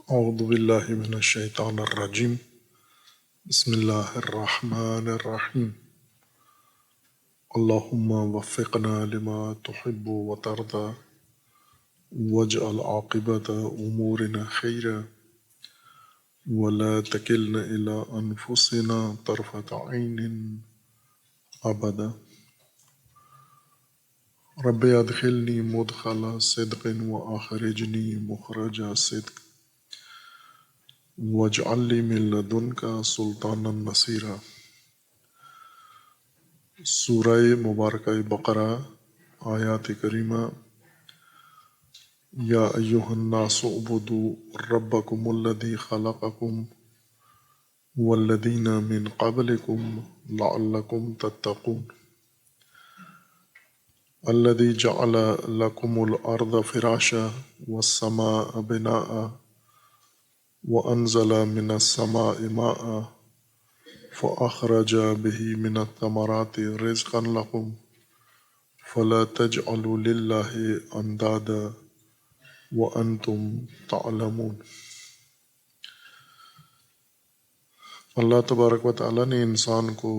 اعوذ باللہ من الشیطان الرجیم بسم اللہ الرحمن الرحیم اللہم وفقنا لما تحب وترضى واجعل عاقبت امورنا خیرا ولا تکلنا الی انفسنا طرفۃ عین ابدا رب ادخلنی مدخل صدق واخرجنی مخرج صدق واجعل لی من لدنک سلطانا نصیرا۔ سورہ مبارکہ بقرہ آیات کریمہ۔ یا ایہا الناس اعبدوا ربکم الذی خلقکم والذین من قبلکم لعلکم تتقون الذی جعل لکم الارض فراشا والسماء بناء وانزل من السماء ماء فأخرج به من الثمرات رزقا لكم فلا تجعلوا لله اندادا وانتم تعلمون۔ اللہ تبارک و تعالیٰ نے انسان کو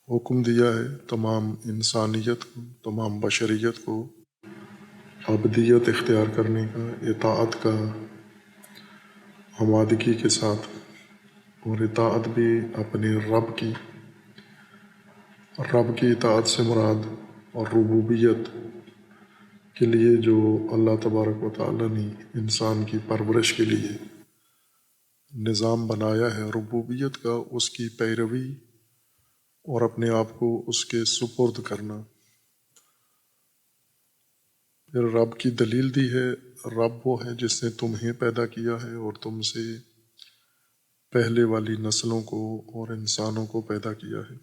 حکم دیا ہے، تمام انسانیت کو، تمام بشریت کو عبدیت اختیار کرنے کا، اطاعت کا، آمادگی کے ساتھ، اور اطاعت بھی اپنے رب کی اطاعت سے مراد اور ربوبیت کے لیے جو اللہ تبارک و تعالیٰ نے انسان کی پرورش کے لیے نظام بنایا ہے ربوبیت کا، اس کی پیروی اور اپنے آپ کو اس کے سپرد کرنا۔ پھر رب کی دلیل دی ہے، رب وہ ہے جس نے تمہیں پیدا کیا ہے اور تم سے پہلے والی نسلوں کو اور انسانوں کو پیدا کیا ہے،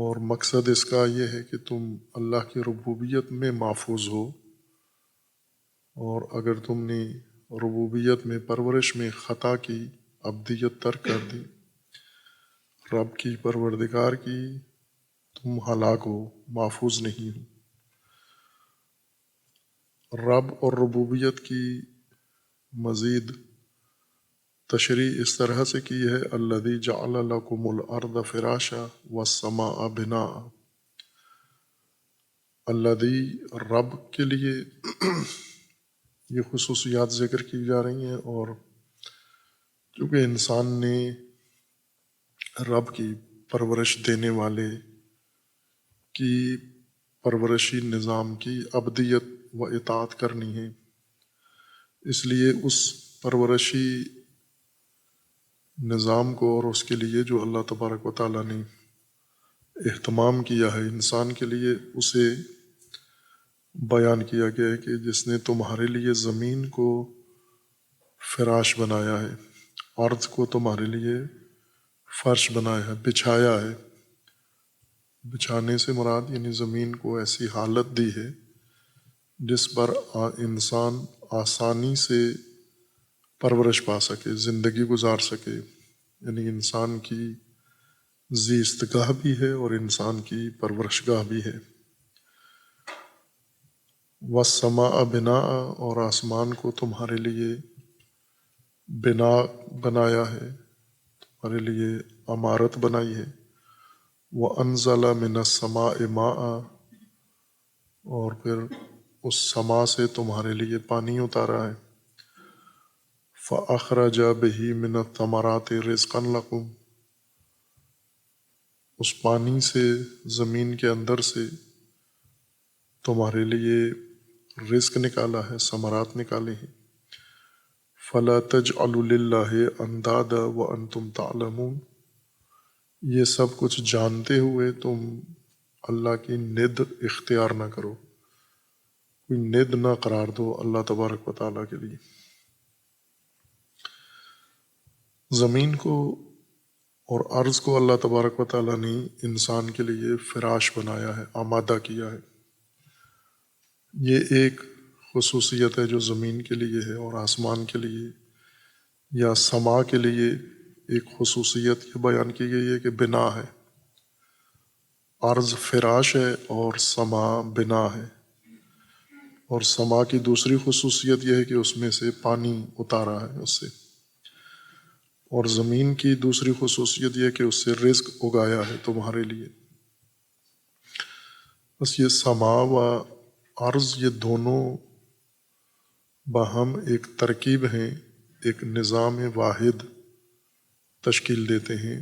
اور مقصد اس کا یہ ہے کہ تم اللہ کی ربوبیت میں محفوظ ہو، اور اگر تم نے ربوبیت میں پرورش میں خطا کی، عبدیت ترک کر دی، رب کی پروردگار کی، تم ہلاک ہو، محفوظ نہیں ہو۔ رب اور ربوبیت کی مزید تشریح اس طرح سے کی ہے، الذی جعل لکم الارض فراشا والسماء بناء۔ الذی، رب کے لیے یہ خصوصیات ذکر کی جا رہی ہیں، اور چونکہ انسان نے رب کی پرورش دینے والے کی پرورشی نظام کی عبدیت و اطاعت کرنی ہے، اس لیے اس پرورشی نظام کو اور اس کے لیے جو اللہ تبارک و تعالیٰ نے اہتمام کیا ہے انسان کے لیے، اسے بیان کیا گیا ہے کہ جس نے تمہارے لیے زمین کو فراش بنایا ہے، ارض کو تمہارے لیے فرش بنایا ہے، بچھایا ہے۔ بچھانے سے مراد یعنی زمین کو ایسی حالت دی ہے جس پر انسان آسانی سے پرورش پا سکے، زندگی گزار سکے، یعنی انسان کی زیست گاہ بھی ہے اور انسان کی پرورش گاہ بھی ہے۔ والسماء بناء، اور آسمان کو تمہارے لیے بنا بنایا ہے، تمہارے لیے عمارت بنائی ہے۔ وَأَنزَلَ مِنَ السَّمَاءِ مَاءً، اور پھر اس سما سے تمہارے لیے پانی اتارا ہے۔ فَأَخْرَجَ بِهِ مِنَ الثَّمَرَاتِ رِزْقًا لَكُمْ، اس پانی سے، زمین کے اندر سے تمہارے لیے رزق نکالا ہے، ثمرات نکالے ہیں۔ فَلَا تَجْعَلُوا لِلَّهِ أَنْدَادًا وَأَنْتُمْ تَعْلَمُونَ، یہ سب کچھ جانتے ہوئے تم اللہ کی ند اختیار نہ کرو، کوئی ند نہ قرار دو اللہ تبارک و تعالیٰ کے لیے۔ زمین کو اور ارض کو اللہ تبارک و تعالیٰ نے انسان کے لیے فراش بنایا ہے، آمادہ کیا ہے۔ یہ ایک خصوصیت ہے جو زمین کے لیے ہے، اور آسمان کے لیے یا سما کے لیے ایک خصوصیت یہ بیان کی گئی ہے کہ بنا ہے۔ ارض فراش ہے اور سما بنا ہے۔ اور سما کی دوسری خصوصیت یہ ہے کہ اس میں سے پانی اتارا ہے اس سے، اور زمین کی دوسری خصوصیت یہ کہ اس سے رزق اگایا ہے تمہارے لیے۔ بس یہ سما و عرض یہ دونوں باہم ایک ترکیب ہیں، ایک نظام واحد تشکیل دیتے ہیں،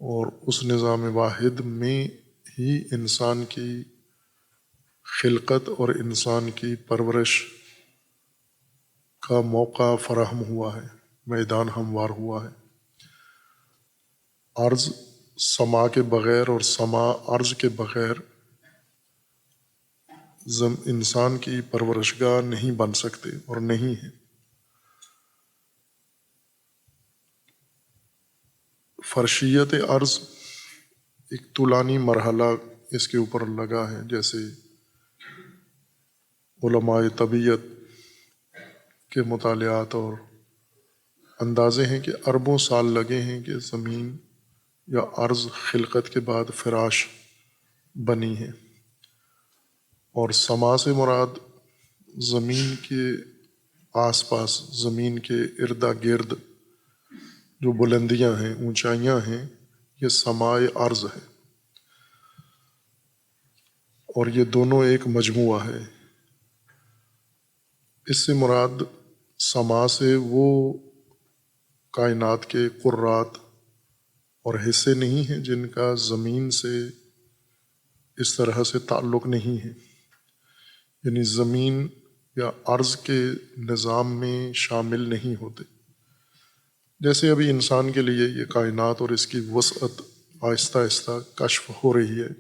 اور اس نظام واحد میں ہی انسان کی خلقت اور انسان کی پرورش کا موقع فراہم ہوا ہے، میدان ہموار ہوا ہے۔ عرض سما کے بغیر اور سما عرض کے بغیر انسان کی پرورشگاہ نہیں بن سکتے اور نہیں ہے۔ فرشیت عرض ایک طولانی مرحلہ اس کے اوپر لگا ہے، جیسے علماء طبیعت کے مطالعات اور اندازے ہیں کہ اربوں سال لگے ہیں کہ زمین یا عرض خلقت کے بعد فراش بنی ہے، اور سما سے مراد زمین کے آس پاس، زمین کے اردا گرد جو بلندیاں ہیں، اونچائیاں ہیں، یہ سمائے عرض ہے، اور یہ دونوں ایک مجموعہ ہے۔ اس سے مراد سما سے وہ کائنات کے قرات اور حصے نہیں ہیں جن کا زمین سے اس طرح سے تعلق نہیں ہے، یعنی زمین یا عرض کے نظام میں شامل نہیں ہوتے۔ جیسے ابھی انسان کے لیے یہ کائنات اور اس کی وسعت آہستہ آہستہ کشف ہو رہی ہے،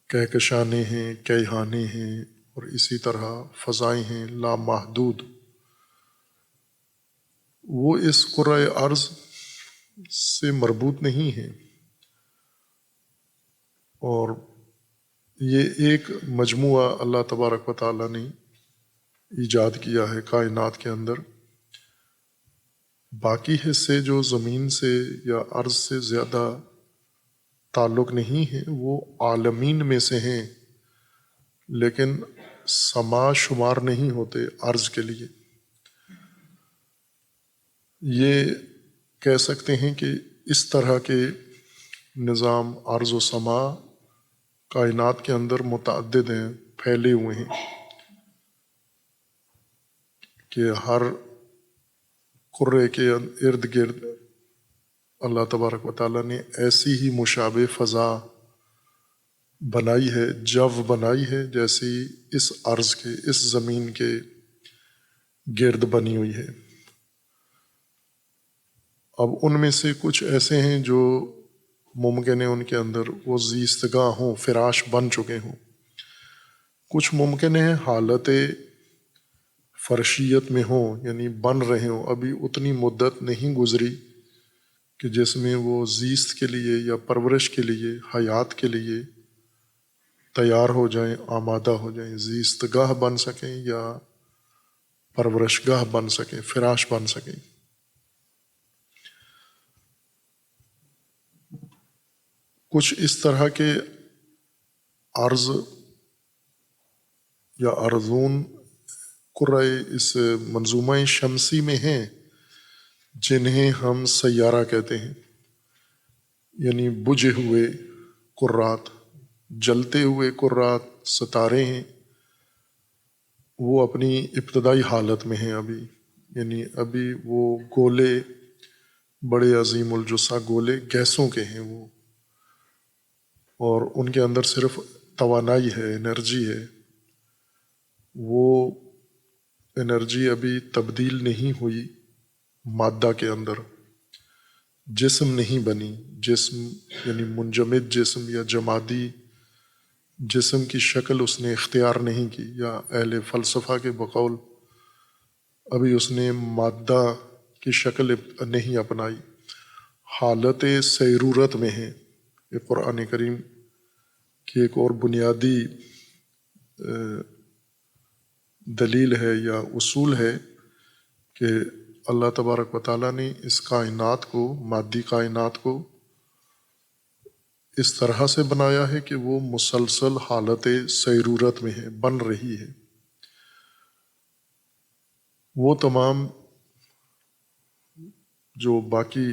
کہکشانے ہیں، کیہانے ہیں، اور اسی طرح فضائیں ہیں لامحدود، وہ اس کرۂ ارض سے مربوط نہیں ہے، اور یہ ایک مجموعہ اللہ تبارک و تعالیٰ نے ایجاد کیا ہے کائنات کے اندر۔ باقی حصے جو زمین سے یا عرض سے زیادہ تعلق نہیں ہیں وہ عالمین میں سے ہیں، لیکن سما شمار نہیں ہوتے عرض کے لیے۔ یہ کہہ سکتے ہیں کہ اس طرح کے نظام عرض و سما کائنات کے اندر متعدد ہیں، پھیلے ہوئے ہیں، کہ ہر قرے کے ارد گرد اللہ تبارک و تعالیٰ نے ایسی ہی مشابہ فضا بنائی ہے، جو بنائی ہے جیسی اس عرض کے، اس زمین کے گرد بنی ہوئی ہے۔ اب ان میں سے کچھ ایسے ہیں جو ممکن ہے ان کے اندر وہ زیستگاہ ہوں، فراش بن چکے ہوں، کچھ ممکن ہے حالت فرشیت میں ہوں، یعنی بن رہے ہوں، ابھی اتنی مدت نہیں گزری کہ جس میں وہ زیست کے لیے یا پرورش کے لیے، حیات کے لیے تیار ہو جائیں، آمادہ ہو جائیں، زیست گاہ بن سکیں یا پرورش گاہ بن سکیں، فراش بن سکیں۔ کچھ اس طرح کے عرض یا ارضون قرۂ اس منظومہ شمسی میں ہیں جنہیں ہم سیارہ کہتے ہیں، یعنی بجھے ہوئے قرات، جلتے ہوئے قرات، ستارے ہیں، وہ اپنی ابتدائی حالت میں ہیں ابھی، یعنی ابھی وہ گولے، بڑے عظیم الجثہ گولے گیسوں کے ہیں وہ، اور ان کے اندر صرف توانائی ہے، انرجی ہے، وہ انرجی ابھی تبدیل نہیں ہوئی مادہ کے اندر، جسم نہیں بنی، جسم یعنی منجمد جسم یا جمادی جسم کی شکل اس نے اختیار نہیں کی، یا اہل فلسفہ کے بقول ابھی اس نے مادہ کی شکل نہیں اپنائی، حالت سیرورت میں ہے۔ یہ قرآن کریم کی ایک اور بنیادی دلیل ہے یا اصول ہے کہ اللہ تبارک و تعالیٰ نے اس کائنات کو، مادی کائنات کو، اس طرح سے بنایا ہے کہ وہ مسلسل حالت سیرورت میں ہے، بن رہی ہے۔ وہ تمام جو باقی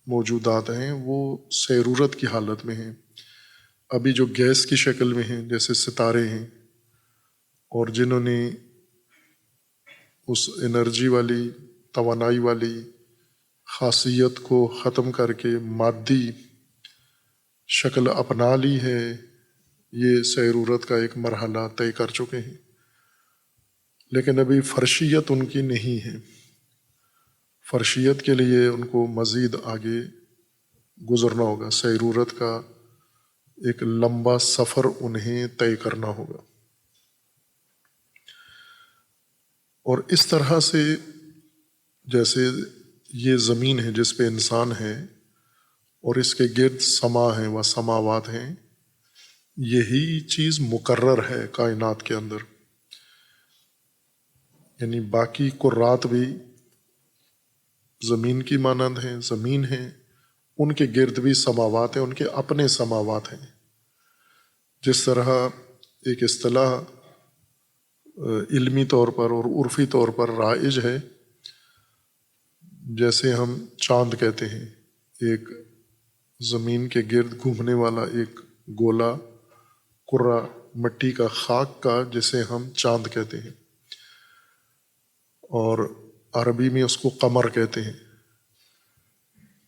موجودات ہیں وہ سیرورت کی حالت میں ہیں، ابھی جو گیس کی شکل میں ہیں جیسے ستارے ہیں، اور جنہوں نے اس انرجی والی، توانائی والی خاصیت کو ختم کر کے مادی شکل اپنا لی ہے، یہ سیرورت کا ایک مرحلہ طے کر چکے ہیں، لیکن ابھی فرشیت ان کی نہیں ہے۔ فرشیت کے لیے ان کو مزید آگے گزرنا ہوگا، سیرورت کا ایک لمبا سفر انہیں طے کرنا ہوگا۔ اور اس طرح سے جیسے یہ زمین ہے جس پہ انسان ہے اور اس کے گرد سما ہیں و سماوات ہیں، یہی چیز مقرر ہے کائنات کے اندر، یعنی باقی کرات بھی زمین کی مانند ہیں، زمین ہیں، ان کے گرد بھی سماوات ہیں، ان کے اپنے سماوات ہیں۔ جس طرح ایک اصطلاح علمی طور پر اور عرفی طور پر رائج ہے، جیسے ہم چاند کہتے ہیں، ایک زمین کے گرد گھومنے والا ایک گولا کرہ مٹی کا، خاک کا، جسے ہم چاند کہتے ہیں، اور عربی میں اس کو قمر کہتے ہیں۔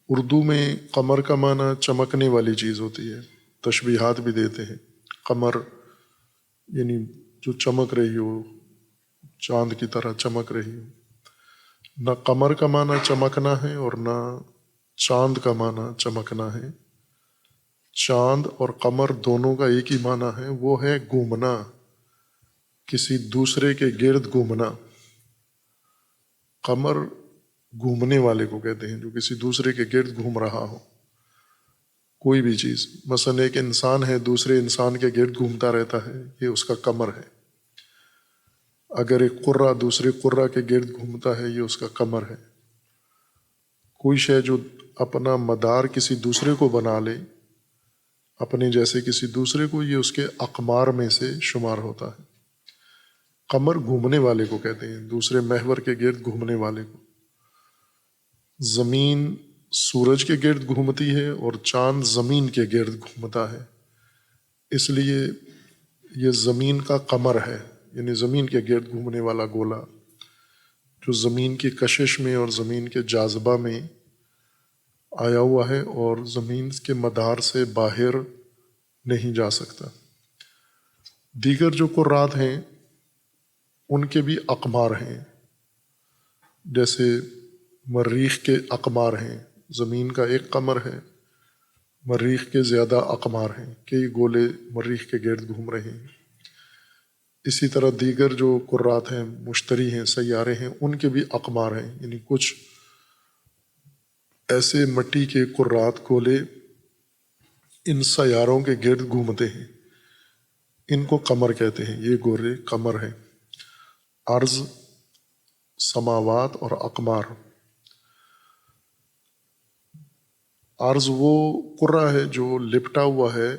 اردو میں قمر کا معنی چمکنے والی چیز ہوتی ہے، تشبیہات بھی دیتے ہیں، قمر یعنی جو چمک رہی ہو، چاند کی طرح چمک رہی ہو۔ نہ قمر کا معنی چمکنا ہے اور نہ چاند کا معنی چمکنا ہے۔ چاند اور قمر دونوں کا ایک ہی معنی ہے، وہ ہے گھومنا، کسی دوسرے کے گرد گھومنا۔ قمر گھومنے والے کو کہتے ہیں جو کسی دوسرے کے گرد گھوم رہا ہو، کوئی بھی چیز، مثلا ایک انسان ہے دوسرے انسان کے گرد گھومتا رہتا ہے، یہ اس کا قمر ہے۔ اگر ایک قرہ دوسرے قرہ کے گرد گھومتا ہے، یہ اس کا قمر ہے۔ کوئی شے جو اپنا مدار کسی دوسرے کو بنا لے، اپنے جیسے کسی دوسرے کو، یہ اس کے اقمار میں سے شمار ہوتا ہے۔ قمر گھومنے والے کو کہتے ہیں، دوسرے محور کے گرد گھومنے والے کو۔ زمین سورج کے گرد گھومتی ہے اور چاند زمین کے گرد گھومتا ہے، اس لیے یہ زمین کا قمر ہے، یعنی زمین کے گرد گھومنے والا گولا جو زمین کی کشش میں اور زمین کے جاذبہ میں آیا ہوا ہے اور زمین کے مدار سے باہر نہیں جا سکتا۔ دیگر جو کرات ہیں ان کے بھی اقمار ہیں، جیسے مریخ کے اقمار ہیں، زمین کا ایک قمر ہے، مریخ کے زیادہ اقمار ہیں، کئی گولے مریخ کے گرد گھوم رہے ہیں۔ اسی طرح دیگر جو کرات ہیں، مشتری ہیں، سیارے ہیں، ان کے بھی اقمار ہیں، یعنی کچھ ایسے مٹی کے کرات گولے ان سیاروں کے گرد گھومتے ہیں، ان کو قمر کہتے ہیں، یہ گولے قمر ہیں۔ ارض، سماوات اور اقمار۔ ارض وہ کرہ ہے جو لپٹا ہوا ہے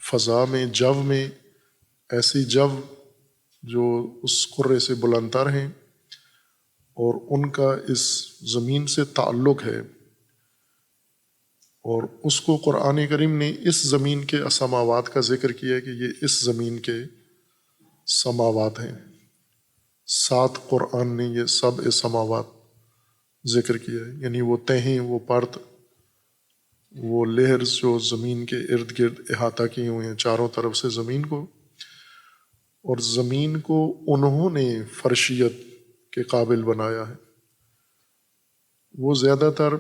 فضا میں، جو میں، ایسی جو جو اس کرے سے بلند تر ہیں اور ان کا اس زمین سے تعلق ہے، اور اس کو قرآن کریم نے اس زمین کے سماوات کا ذکر کیا ہے کہ یہ اس زمین کے سماوات ہیں۔ 7 قرآن نے یہ سب سماوات ذکر کیا ہے، یعنی وہ تہیں، وہ پرت، وہ لیئرز جو زمین کے ارد گرد احاطہ کیے ہوئے ہیں چاروں طرف سے زمین کو، اور زمین کو انہوں نے فرشیت کے قابل بنایا ہے۔ وہ زیادہ تر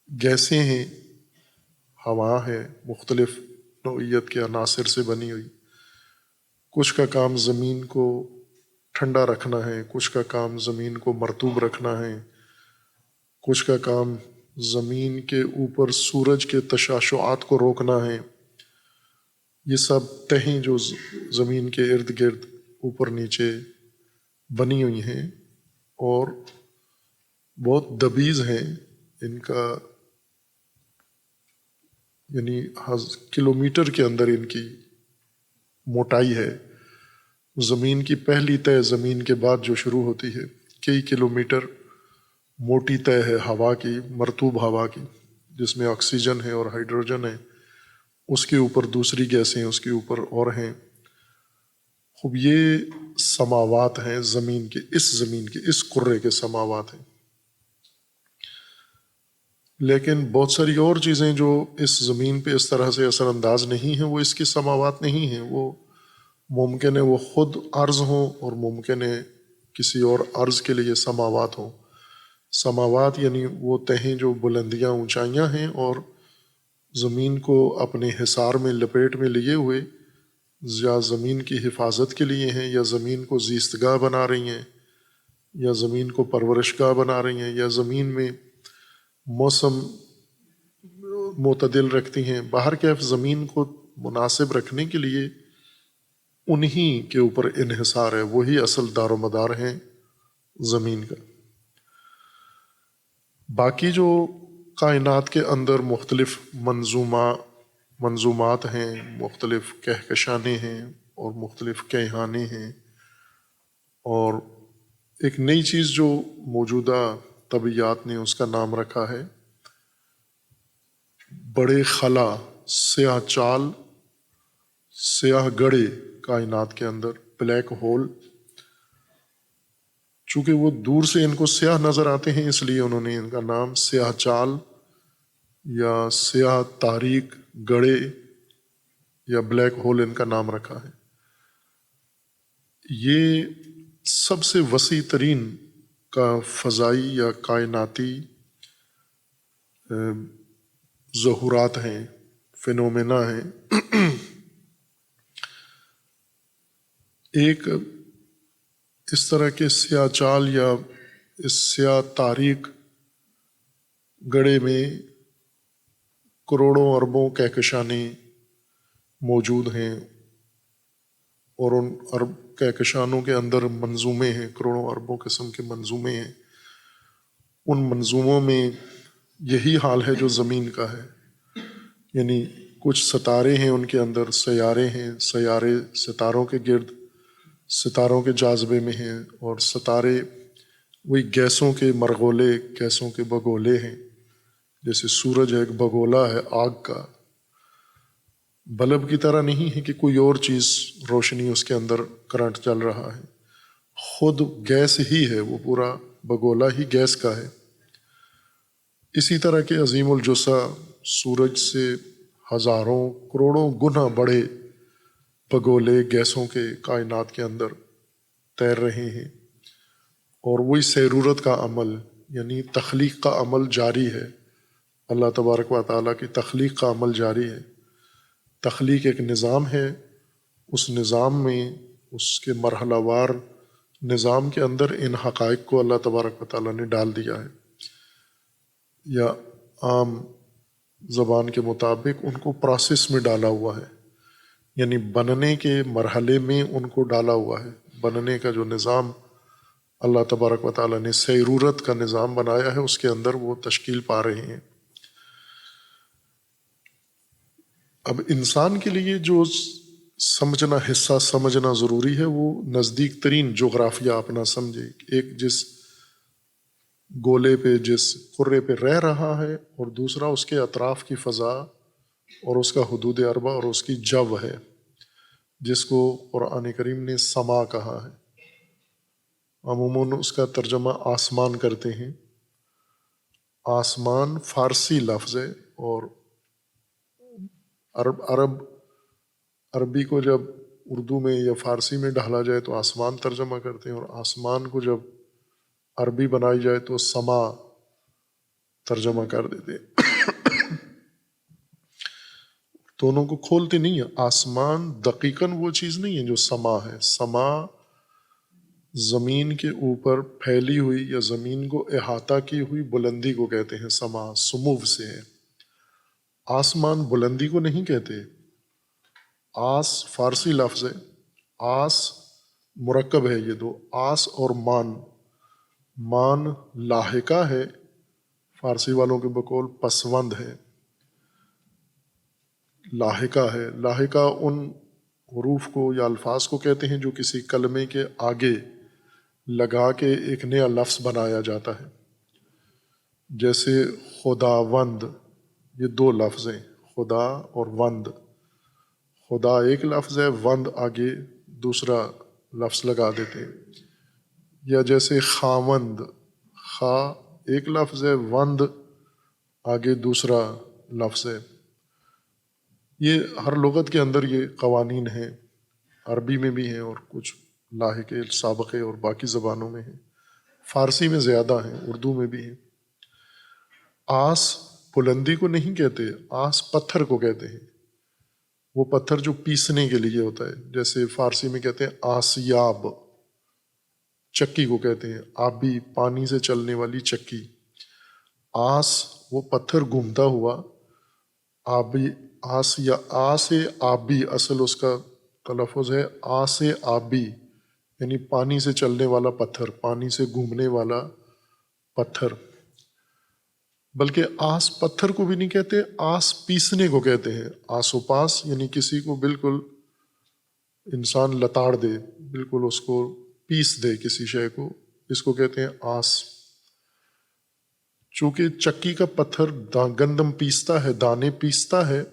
گیسیں ہیں، ہوا ہے، مختلف نوعیت کے عناصر سے بنی ہوئی۔ کچھ کا کام زمین کو ٹھنڈا رکھنا ہے، کچھ کا کام زمین کو مرطوب رکھنا ہے، کچھ کا کام زمین کے اوپر سورج کے تشعشعات کو روکنا ہے۔ یہ سب تہیں جو زمین کے ارد گرد اوپر نیچے بنی ہوئی ہیں اور بہت دبیز ہیں، ان کا یعنی کلومیٹر کے اندر ان کی موٹائی ہے. زمین کی پہلی تہ زمین کے بعد جو شروع ہوتی ہے کئی کلومیٹر موٹی تہ ہے ہوا کی، مرطوب ہوا کی، جس میں آکسیجن ہے اور ہائیڈروجن ہے. اس کے اوپر دوسری گیسیں، اس کے اوپر اور ہیں. خوب یہ سماوات ہیں زمین کے اس کرے کے سماوات ہیں. لیکن بہت ساری اور چیزیں جو اس زمین پہ اس طرح سے اثر انداز نہیں ہیں وہ اس کی سماوات نہیں ہیں. وہ ممکن ہے وہ خود عرض ہوں اور ممکن ہے کسی اور عرض کے لیے سماوات ہوں. سماوات یعنی وہ تہیں جو بلندیاں اونچائیاں ہیں اور زمین کو اپنے حصار میں لپیٹ میں لیے ہوئے یا زمین کی حفاظت کے لیے ہیں، یا زمین کو زیستگاہ بنا رہی ہیں، یا زمین کو پرورش گاہ بنا رہی ہیں، یا زمین میں موسم معتدل رکھتی ہیں. باہر کیف زمین کو مناسب رکھنے کے لیے انہی کے اوپر انحصار ہے، وہی اصل دار و مدار ہیں زمین کا. باقی جو کائنات کے اندر مختلف منظومات ہیں، مختلف کہکشانیں ہیں اور مختلف کیہانے ہیں، اور ایک نئی چیز جو موجودہ طبیعیات نے اس کا نام رکھا ہے بڑے خلا، سیاہ چال، سیاہ گڑھے کائنات کے اندر، بلیک ہول. چونکہ وہ دور سے ان کو سیاہ نظر آتے ہیں اس لیے انہوں نے ان کا نام سیاہ چال یا سیاہ تاریک گڑھے یا بلیک ہول ان کا نام رکھا ہے. یہ سب سے وسیع ترین کا فضائی یا کائناتی ظہورات ہیں، فینومینا ہیں. ایک اس طرح کے سیاہ چال یا اس سیاہ تاریک گڑھے میں کروڑوں اربوں کہکشانیں موجود ہیں، اور ان ارب کہکشانوں کے اندر منظومے ہیں، کروڑوں اربوں قسم کے منظومے ہیں. ان منظوموں میں یہی حال ہے جو زمین کا ہے، یعنی کچھ ستارے ہیں، ان کے اندر سیارے ہیں، سیارے ستاروں کے گرد، ستاروں کے جاذبے میں ہیں، اور ستارے وہی گیسوں کے مرغولے، گیسوں کے بگولے ہیں. جیسے سورج ایک بگولا ہے آگ کا، بلب کی طرح نہیں ہے کہ کوئی اور چیز روشنی اس کے اندر کرنٹ چل رہا ہے، خود گیس ہی ہے، وہ پورا بگولا ہی گیس کا ہے. اسی طرح کے عظیم الجثہ سورج سے ہزاروں کروڑوں گنا بڑے بگولے گیسوں کے کائنات کے اندر تیر رہے ہیں، اور وہی سیرورت کا عمل یعنی تخلیق کا عمل جاری ہے. اللہ تبارک و تعالیٰ کی تخلیق کا عمل جاری ہے. تخلیق ایک نظام ہے، اس نظام میں، اس کے مرحلہ وار نظام کے اندر ان حقائق کو اللہ تبارک و تعالیٰ نے ڈال دیا ہے، یا عام زبان کے مطابق ان کو پروسیس میں ڈالا ہوا ہے، یعنی بننے کے مرحلے میں ان کو ڈالا ہوا ہے. بننے کا جو نظام اللہ تبارک و تعالیٰ نے سیرورت کا نظام بنایا ہے اس کے اندر وہ تشکیل پا رہے ہیں. اب انسان کے لیے جو سمجھنا حصہ سمجھنا ضروری ہے وہ نزدیک ترین جغرافیہ اپنا سمجھے. ایک جس گولے پہ، جس قرے پہ رہ رہا ہے، اور دوسرا اس کے اطراف کی فضا اور اس کا حدود اربع اور اس کی جو ہے، جس کو قرآن کریم نے سما کہا ہے. عموماً اس کا ترجمہ آسمان کرتے ہیں. آسمان فارسی لفظ ہے، اور عربی کو جب اردو میں یا فارسی میں ڈھالا جائے تو آسمان ترجمہ کرتے ہیں، اور آسمان کو جب عربی بنائی جائے تو سما ترجمہ کر دیتے ہیں. دونوں کو کھولتے نہیں ہیں. آسمان دقیقاً وہ چیز نہیں ہے جو سما ہے. سما زمین کے اوپر پھیلی ہوئی یا زمین کو احاطہ کی ہوئی بلندی کو کہتے ہیں. سما سمو سے ہے. آسمان بلندی کو نہیں کہتے. آس فارسی لفظ ہے، آس مرکب ہے یہ دو، آس اور مان. مان لاحقہ ہے، فارسی والوں کے بقول پسوند ہے. لاحقہ ہے۔ لاحقہ ان حروف کو یا الفاظ کو کہتے ہیں جو کسی کلمے کے آگے لگا کے ایک نیا لفظ بنایا جاتا ہے، جیسے خداوند، یہ دو لفظ ہیں، خدا اور وند۔ خدا ایک لفظ ہے، وند آگے دوسرا لفظ لگا دیتے ہیں۔ یا جیسے خاوند، خا ایک لفظ ہے، وند آگے دوسرا لفظ ہے۔ یہ ہر لغت کے اندر یہ قوانین ہیں، عربی میں بھی ہیں اور کچھ لاحقے سابقے اور باقی زبانوں میں ہیں، فارسی میں زیادہ ہیں، اردو میں بھی ہیں۔ آس بلندی کو نہیں کہتے، آس پتھر کو کہتے ہیں، وہ پتھر جو پیسنے کے لیے ہوتا ہے، جیسے فارسی میں کہتے ہیں آسیاب، چکی کو کہتے ہیں، آبی پانی سے چلنے والی چکی۔ آس وہ پتھر گھومتا ہوا، آبی آس یا آس آبی اصل اس کا تلفظ ہے، آس آبی یعنی پانی سے چلنے والا پتھر، پانی سے گھومنے والا پتھر۔ بلکہ آس پتھر کو بھی نہیں کہتے، آس پیسنے کو کہتے ہیں۔ آس و پاس یعنی کسی کو بالکل انسان لتاڑ دے، بالکل اس کو پیس دے کسی شے کو، اس کو کہتے ہیں آس۔ چونکہ چکی کا پتھر گندم پیستا ہے، دانے پیستا ہے،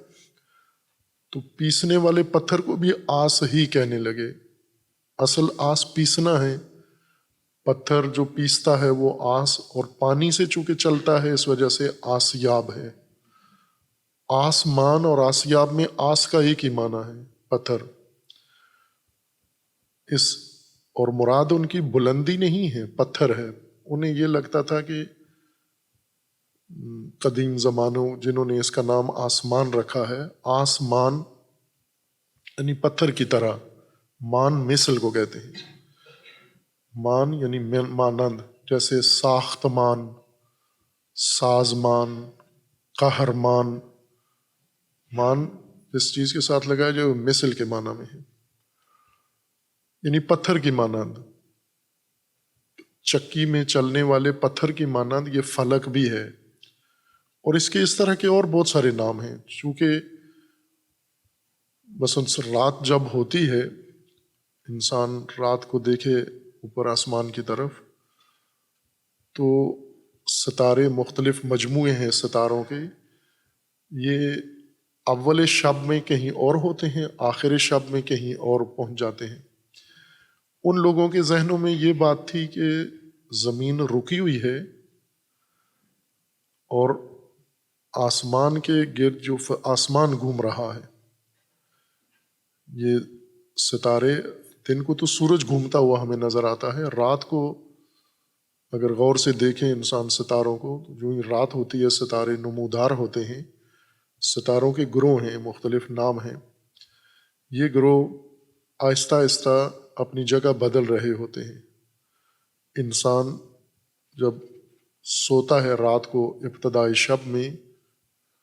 تو پیسنے والے پتھر کو بھی آس ہی کہنے لگے۔ اصل آس پیسنا ہے، پتھر جو پیستا ہے وہ آس، اور پانی سے چونکہ چلتا ہے اس وجہ سے آسیاب ہے۔ آسمان اور آسیاب میں آس کا ایک ہی معنی ہے، پتھر۔ اس اور مراد ان کی بلندی نہیں ہے، پتھر ہے۔ انہیں یہ لگتا تھا کہ قدیم زمانوں جنہوں نے اس کا نام آسمان رکھا ہے، آسمان یعنی پتھر کی طرح، مان مثل کو کہتے ہیں، مان یعنی مانند، جیسے ساختمان، سازمان، قہرمان۔ مان جس چیز کے ساتھ لگایا جائے وہ مثل کے معنی میں ہے، یعنی پتھر کی مانند، چکی میں چلنے والے پتھر کی مانند یہ فلک بھی ہے۔ اور اس کے اس طرح کے اور بہت سارے نام ہیں، چونکہ بس رات جب ہوتی ہے، انسان رات کو دیکھے اوپر آسمان کی طرف، تو ستارے مختلف مجموعے ہیں ستاروں کے، یہ اول شب میں کہیں اور ہوتے ہیں، آخر شب میں کہیں اور پہنچ جاتے ہیں۔ ان لوگوں کے ذہنوں میں یہ بات تھی کہ زمین رکی ہوئی ہے اور آسمان کے گرد جو آسمان گھوم رہا ہے۔ یہ ستارے، دن کو تو سورج گھومتا ہوا ہمیں نظر آتا ہے، رات کو اگر غور سے دیکھیں انسان ستاروں کو، تو جو ہی رات ہوتی ہے ستارے نمودار ہوتے ہیں۔ ستاروں کے گروہ ہیں، مختلف نام ہیں، یہ گروہ آہستہ آہستہ اپنی جگہ بدل رہے ہوتے ہیں۔ انسان جب سوتا ہے رات کو ابتدائی شب میں،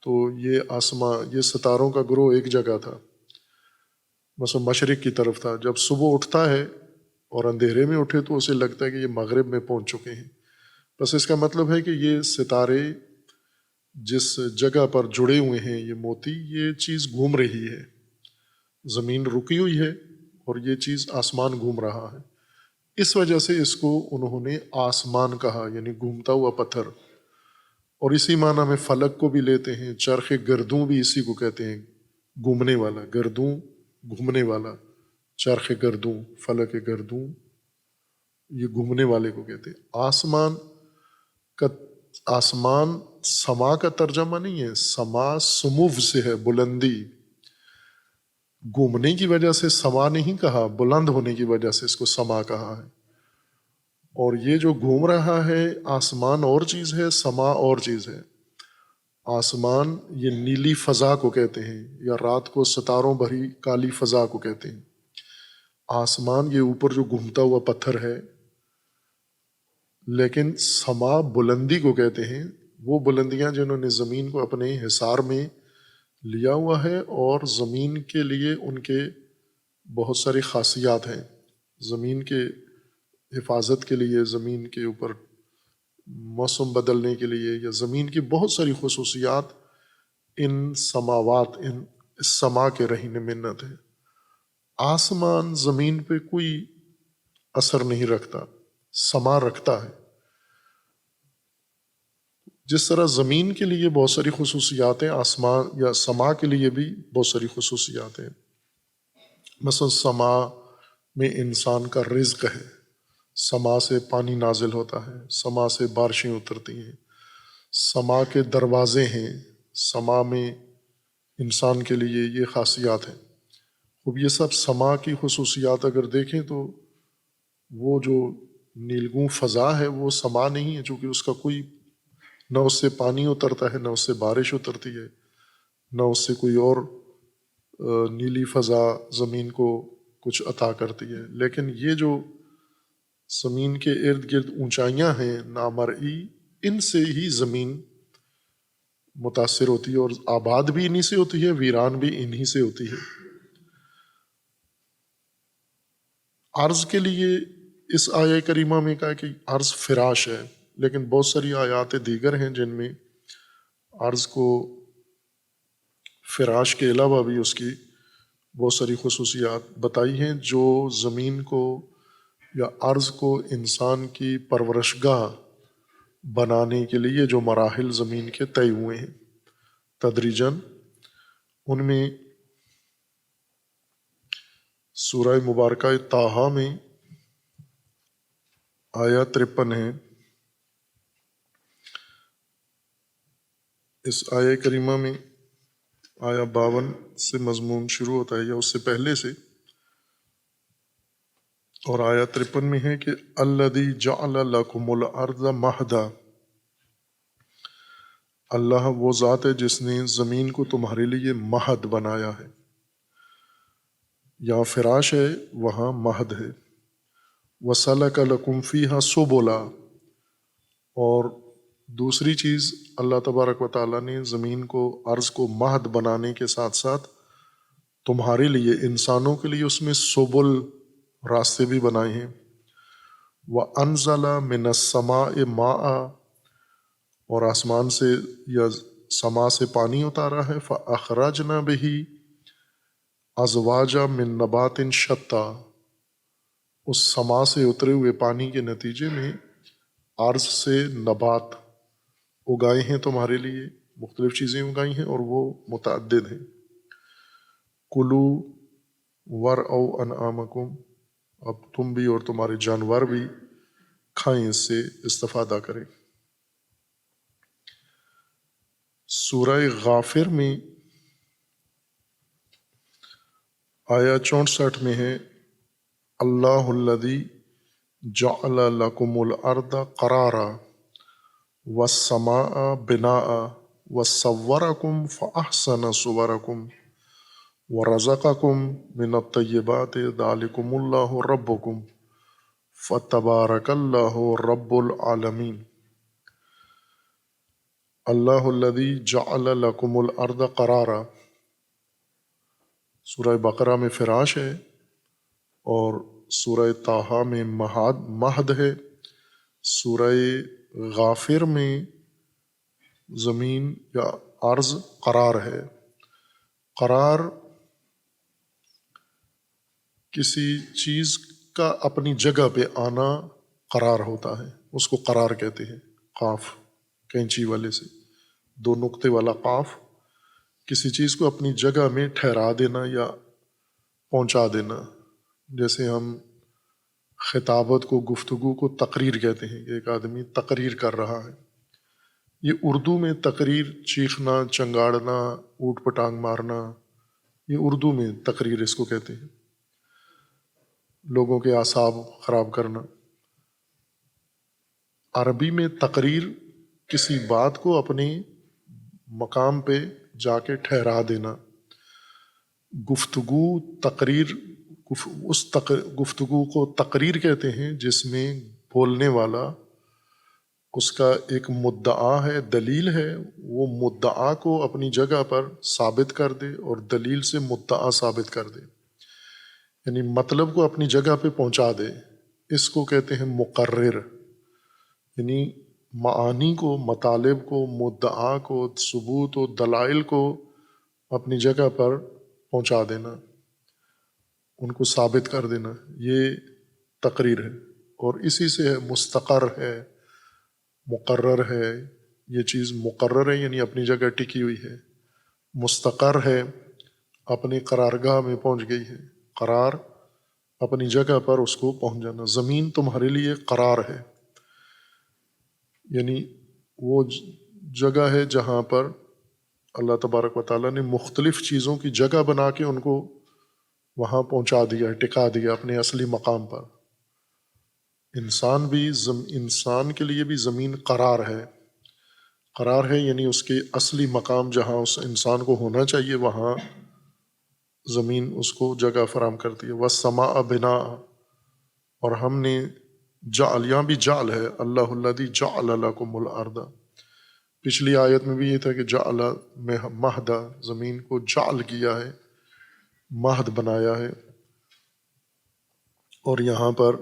تو یہ ستاروں کا گروہ ایک جگہ تھا، مثلا مشرق کی طرف تھا۔ جب صبح اٹھتا ہے اور اندھیرے میں اٹھے تو اسے لگتا ہے کہ یہ مغرب میں پہنچ چکے ہیں۔ بس اس کا مطلب ہے کہ یہ ستارے جس جگہ پر جڑے ہوئے ہیں، یہ موتی، یہ چیز گھوم رہی ہے، زمین رکی ہوئی ہے اور یہ چیز آسمان گھوم رہا ہے۔ اس وجہ سے اس کو انہوں نے آسمان کہا، یعنی گھومتا ہوا پتھر۔ اور اسی معنی میں فلک کو بھی لیتے ہیں، چرخ گردوں بھی اسی کو کہتے ہیں، گھومنے والا، گردوں گھومنے والا، چرخ گردوں، فلک گردوں، یہ گھومنے والے کو کہتے ہیں۔ آسمان سما کا ترجمہ نہیں ہے، سما سمو سے ہے، بلندی۔ گھومنے کی وجہ سے سما نہیں کہا، بلند ہونے کی وجہ سے اس کو سما کہا ہے۔ اور یہ جو گھوم رہا ہے آسمان اور چیز ہے، سما اور چیز ہے۔ آسمان یہ نیلی فضا کو کہتے ہیں، یا رات کو ستاروں بھری کالی فضا کو کہتے ہیں۔ آسمان یہ اوپر جو گھومتا ہوا پتھر ہے، لیکن سما بلندی کو کہتے ہیں، وہ بلندیاں جنہوں نے زمین کو اپنے حصار میں لیا ہوا ہے، اور زمین کے لیے ان کے بہت ساری خاصیات ہیں۔ زمین کے حفاظت کے لیے، زمین کے اوپر موسم بدلنے کے لیے، یا زمین کی بہت ساری خصوصیات ان سماوات، ان اس سما کے رہین منت ہے۔ آسمان زمین پہ کوئی اثر نہیں رکھتا، سما رکھتا ہے۔ جس طرح زمین کے لیے بہت ساری خصوصیات ہیں، آسمان یا سما کے لیے بھی بہت ساری خصوصیات ہیں۔ مثلا سما میں انسان کا رزق ہے، سما سے پانی نازل ہوتا ہے، سما سے بارشیں اترتی ہیں، سما کے دروازے ہیں، سما میں انسان کے لیے یہ خاصیات ہیں۔ اب یہ سب سما کی خصوصیات اگر دیکھیں تو وہ جو نیلگوں فضا ہے وہ سما نہیں ہے، چونکہ اس کا کوئی نہ اس سے پانی اترتا ہے، نہ اس سے بارش اترتی ہے، نہ اس سے کوئی اور نیلی فضا زمین کو کچھ عطا کرتی ہے۔ لیکن یہ جو زمین کے ارد گرد اونچائیاں ہیں نامرئی، ان سے ہی زمین متاثر ہوتی ہے، اور آباد بھی انہی سے ہوتی ہے، ویران بھی انہی سے ہوتی ہے۔ عرض کے لیے اس آیہ کریمہ میں کہا کہ عرض فراش ہے، لیکن بہت ساری آیات دیگر ہیں جن میں عرض کو فراش کے علاوہ بھی اس کی بہت ساری خصوصیات بتائی ہیں، جو زمین کو یا عرض کو انسان کی پرورش گاہ بنانے کے لیے جو مراحل زمین کے طے ہوئے ہیں تدریجاً، ان میں سورہ مبارکہ طٰہٰ میں آیہ 53 ہے۔ اس آیہ کریمہ میں آیہ 52 سے مضمون شروع ہوتا ہے یا اس سے پہلے سے، اور آیہ 53 میں ہے کہ الذی جعل لکم الارض مہدا، اللہ وہ ذات ہے جس نے زمین کو تمہارے لیے مہد بنایا ہے۔ یہاں فراش ہے، وہاں مہد ہے۔ وَسَلَكَ لَكُمْ فِيهَا سُبُلًا، اور دوسری چیز اللہ تبارک و تعالیٰ نے زمین کو، عرض کو مہد بنانے کے ساتھ ساتھ تمہارے لیے، انسانوں کے لیے اس میں سبل، راستے بھی بنائے ہیں۔ وَأَنزَلَ مِنَ السَّمَاءِ مَاءً، اور آسمان سے یا سما سے پانی اتارا ہے۔ فَأَخْرَجْنَا بِهِ أَزْوَاجًا مِّن نَبَاتٍ شَتَّىٰ، اس سما سے اترے ہوئے پانی کے نتیجے میں عرض سے نبات اگائے ہیں تمہارے لیے، مختلف چیزیں اگائی ہیں اور وہ متعدد ہیں۔ کلو وَرْعُوا أَنْعَامَكُمْ، اب تم بھی اور تمہارے جانور بھی کھائیں، اس سے استفادہ کریں۔ سورہ غافر میں آیہ 64 میں ہے اللہ الذی جعل لکم الارض قرارا والسماء بناء وصورکم فاحسن صورکم ورزقکم من الطیبات ذالکم اللہ ربکم فتبارک اللہ رب العالمین۔ اللہ الذی جعل لکم الارض قرارا، سورہ بقرہ میں فراش ہے، اور سورہ طٰہٰ میں مہد ہے، سورہ غافر میں زمین یا عرض قرار ہے۔ قرار کسی چیز کا اپنی جگہ پہ آنا قرار ہوتا ہے، اس کو قرار کہتے ہیں۔ قاف کینچی والے سے، دو نقطے والا قاف، کسی چیز کو اپنی جگہ میں ٹھہرا دینا یا پہنچا دینا۔ جیسے ہم خطابت کو، گفتگو کو تقریر کہتے ہیں، ایک آدمی تقریر کر رہا ہے۔ یہ اردو میں تقریر، چیخنا، چنگاڑنا، اوٹ پٹانگ مارنا، یہ اردو میں تقریر اس کو کہتے ہیں، لوگوں کے اعصاب خراب کرنا۔ عربی میں تقریر کسی بات کو اپنے مقام پہ جا کے ٹھہرا دینا۔ گفتگو، تقریر، اس گفتگو کو تقریر کہتے ہیں جس میں بولنے والا، اس کا ایک مدعا ہے، دلیل ہے، وہ مدعا کو اپنی جگہ پر ثابت کر دے اور دلیل سے مدعا ثابت کر دے، یعنی مطلب کو اپنی جگہ پہ پہنچا دے۔ اس کو کہتے ہیں مقرر، یعنی معانی کو، مطالب کو، مدعا کو، ثبوت و دلائل کو اپنی جگہ پر پہنچا دینا، ان کو ثابت کر دینا، یہ تقریر ہے۔ اور اسی سے ہے مستقر ہے، مقرر ہے، یہ چیز مقرر ہے یعنی اپنی جگہ ٹکی ہوئی ہے، مستقر ہے اپنی قرارگاہ میں پہنچ گئی ہے، قرار اپنی جگہ پر اس کو پہنچ جانا۔ زمین تمہارے لیے قرار ہے، یعنی وہ جگہ ہے جہاں پر اللہ تبارک و تعالیٰ نے مختلف چیزوں کی جگہ بنا کے ان کو وہاں پہنچا دیا ہے، ٹکا دیا اپنے اصلی مقام پر۔ انسان کے لیے بھی زمین قرار ہے، قرار ہے یعنی اس کے اصلی مقام جہاں اس انسان کو ہونا چاہیے وہاں زمین اس کو جگہ فراہم کرتی ہے۔ وَالسَّمَاءَ بِنَاءً، اور ہم نے جعل، یہاں بھی جعل ہے، اللہ الذی جعل لکم الارض۔ پچھلی آیت میں بھی یہ تھا کہ جعل مہدا، زمین کو جعل کیا ہے، مہد بنایا ہے، اور یہاں پر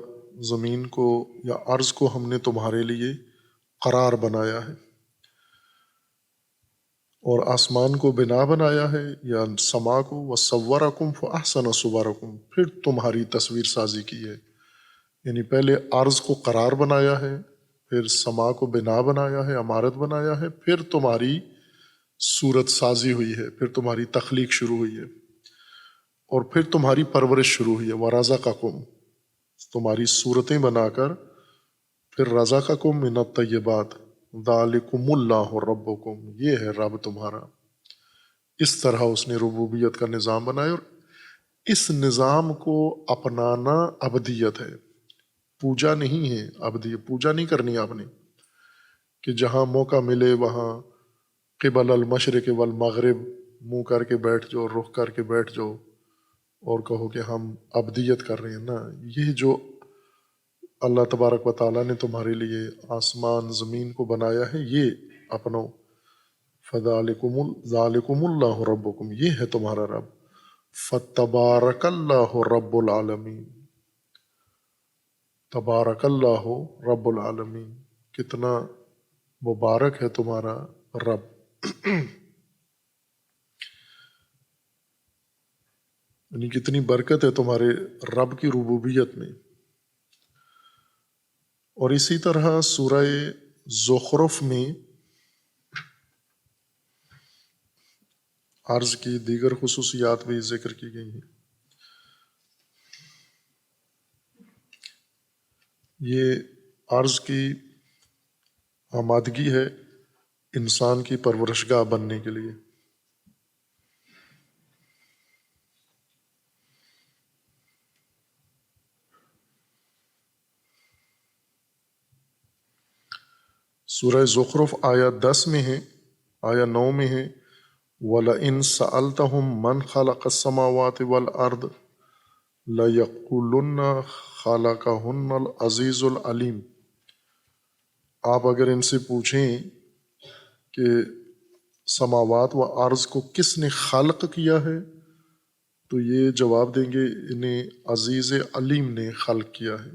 زمین کو یا ارض کو ہم نے تمہارے لیے قرار بنایا ہے، اور آسمان کو بنا بنایا ہے یا سما کو، وَصَوَّرَكُمْ فَأَحْسَنَ صُوَرَكُمْ، پھر تمہاری تصویر سازی کی ہے، یعنی پہلے ارض کو قرار بنایا ہے، پھر سما کو بنا بنایا ہے، عمارت بنایا ہے، پھر تمہاری صورت سازی ہوئی ہے، پھر تمہاری تخلیق شروع ہوئی ہے، اور پھر تمہاری پرورش شروع ہوئی ہے۔ وَرَزَقَكُمْ، تمہاری صورتیں بنا کر پھر رَزَقَكُمْ مِنَ الطَّيِّبَاتِ ذَلِكُمُ اللَّهُ رَبُّكُمْ، یہ ہے رب تمہارا۔ اس طرح اس نے ربوبیت کا نظام بنایا، اور اس نظام کو اپنانا عبدیت ہے، پوجا نہیں ہے۔ عبدیت پوجا نہیں کرنی آپ نے کہ جہاں موقع ملے وہاں قبل المشرق والمغرب منہ کر کے بیٹھ جاؤ، رخ کر کے بیٹھ جاؤ اور کہو کہ ہم عبدیت کر رہے ہیں۔ نا، یہ جو اللہ تبارک و تعالیٰ نے تمہارے لیے آسمان زمین کو بنایا ہے، یہ اپنو۔ ذالکم اللہ ربکم، یہ ہے تمہارا رب۔ فتبارک اللہ رب العالمین، تبارک اللہ رب العالمین، کتنا مبارک ہے تمہارا رب۔ یعنی کتنی برکت ہے تمہارے رب کی ربوبیت میں۔ اور اسی طرح سورہ زخرف میں عرض کی دیگر خصوصیات بھی ذکر کی گئی ہیں۔ یہ عرض کی آمادگی ہے انسان کی پرورش گاہ بننے کے لیے۔ سورہ زخرف آیا 10 میں ہے، آیا 9 میں ہے، وَلَئِن سَأَلْتَهُم مَّنْ خَلَقَ السَّمَاوَاتِ وَالْأَرْضَ لَيَقُولُنَّ خَلَقَهُنَّ الْعَزِيزُ الْعَلِيمُ۔ آپ اگر ان سے پوچھیں کہ سماوات و ارض کو کس نے خلق کیا ہے، تو یہ جواب دیں گے انہیں عزیز علیم نے خلق کیا ہے۔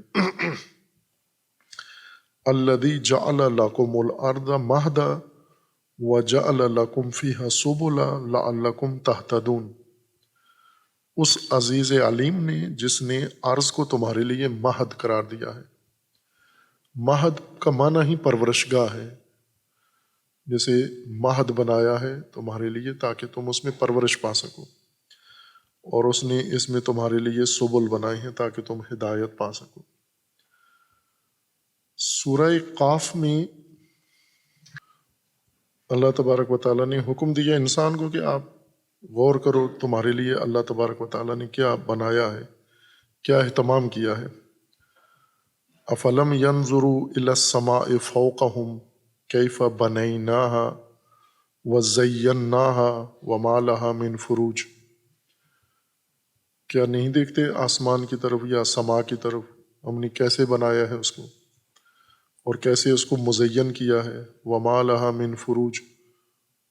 الذی جعل لکم الارض مہدا وجعل لکم فیہا سبلا لعلکم تہتدون، اس عزیز علیم نے جس نے ارض کو تمہارے لیے مہد قرار دیا ہے۔ مہد کا معنی ہی پرورش گاہ ہے، جیسے مہد بنایا ہے تمہارے لیے تاکہ تم اس میں پرورش پا سکو، اور اس نے اس میں تمہارے لیے سبل بنائے ہیں تاکہ تم ہدایت پا سکو۔ سورہ قاف میں اللہ تبارک و تعالیٰ نے حکم دیا انسان کو کہ آپ غور کرو تمہارے لیے اللہ تبارک و تعالیٰ نے کیا بنایا ہے، کیا اہتمام کیا ہے۔ افلم ینظروا الی السماء فوقہم کیف بنیناها وزیناها وما لها من فروج، کیا نہیں دیکھتے آسمان کی طرف یا سما کی طرف، ہم نے کیسے بنایا ہے اس کو اور کیسے اس کو مزین کیا ہے۔ وما لها من فروج،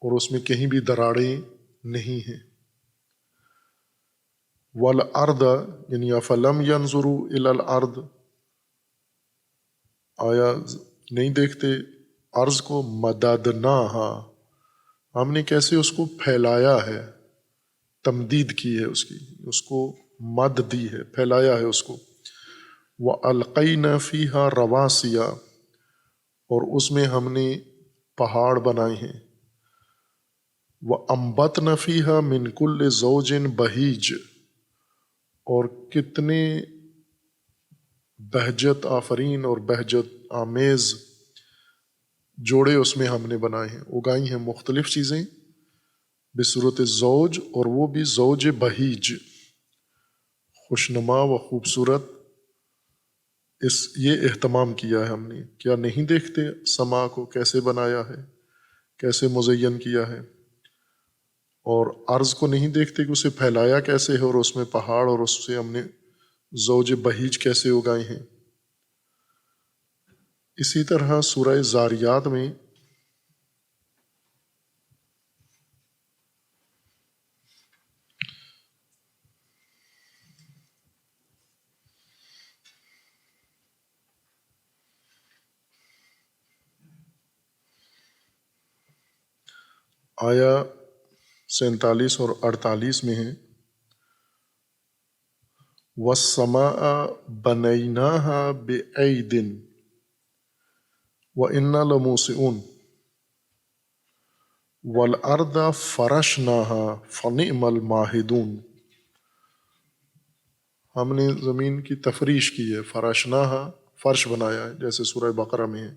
اور اس میں کہیں بھی دراڑیں نہیں ہیں۔ والارض، یعنی افلم ینظروا الی الارض، آیا نہیں دیکھتے ارض کو، مددناہا، ہم نے کیسے اس کو پھیلایا ہے، تمدید کی ہے اس کو مد دی ہے، پھیلایا ہے اس کو۔ وَأَلْقَيْنَا فِيهَا رَوَاسِيَ، اور اس میں ہم نے پہاڑ بنائے ہیں۔ وَأَنبَتْنَا فِيهَا مِن كُلِّ زَوْجٍ بَهِيجٍ، اور کتنے بہجت آفرین اور بہجت آمیز جوڑے اس میں ہم نے بنائے ہیں، اگائی ہیں مختلف چیزیں بصورت زوج، اور وہ بھی زوج بہیج، خوشنما و خوبصورت۔ یہ اہتمام کیا ہے ہم نے۔ کیا نہیں دیکھتے سما کو کیسے بنایا ہے، کیسے مزین کیا ہے، اور ارض کو نہیں دیکھتے کہ اسے پھیلایا کیسے ہے، اور اس میں پہاڑ اور اس سے ہم نے زوج بہیج کیسے اگائے ہیں۔ اسی طرح سورہ زاریات میں آیا 47 اور 48 میں ہے، وَالسَّمَاءَ بَنَيْنَاهَا بِأَيْدٍ وَإِنَّا لَمُوسِعُونَ وَالْأَرْضَ فَرَشْنَاهَا فَنِعْمَ الْمَاهِدُونَ، ہم نے زمین کی تفریش کی ہے، فرشناها فرش بنایا ہے، جیسے سورہ بقرہ میں ہے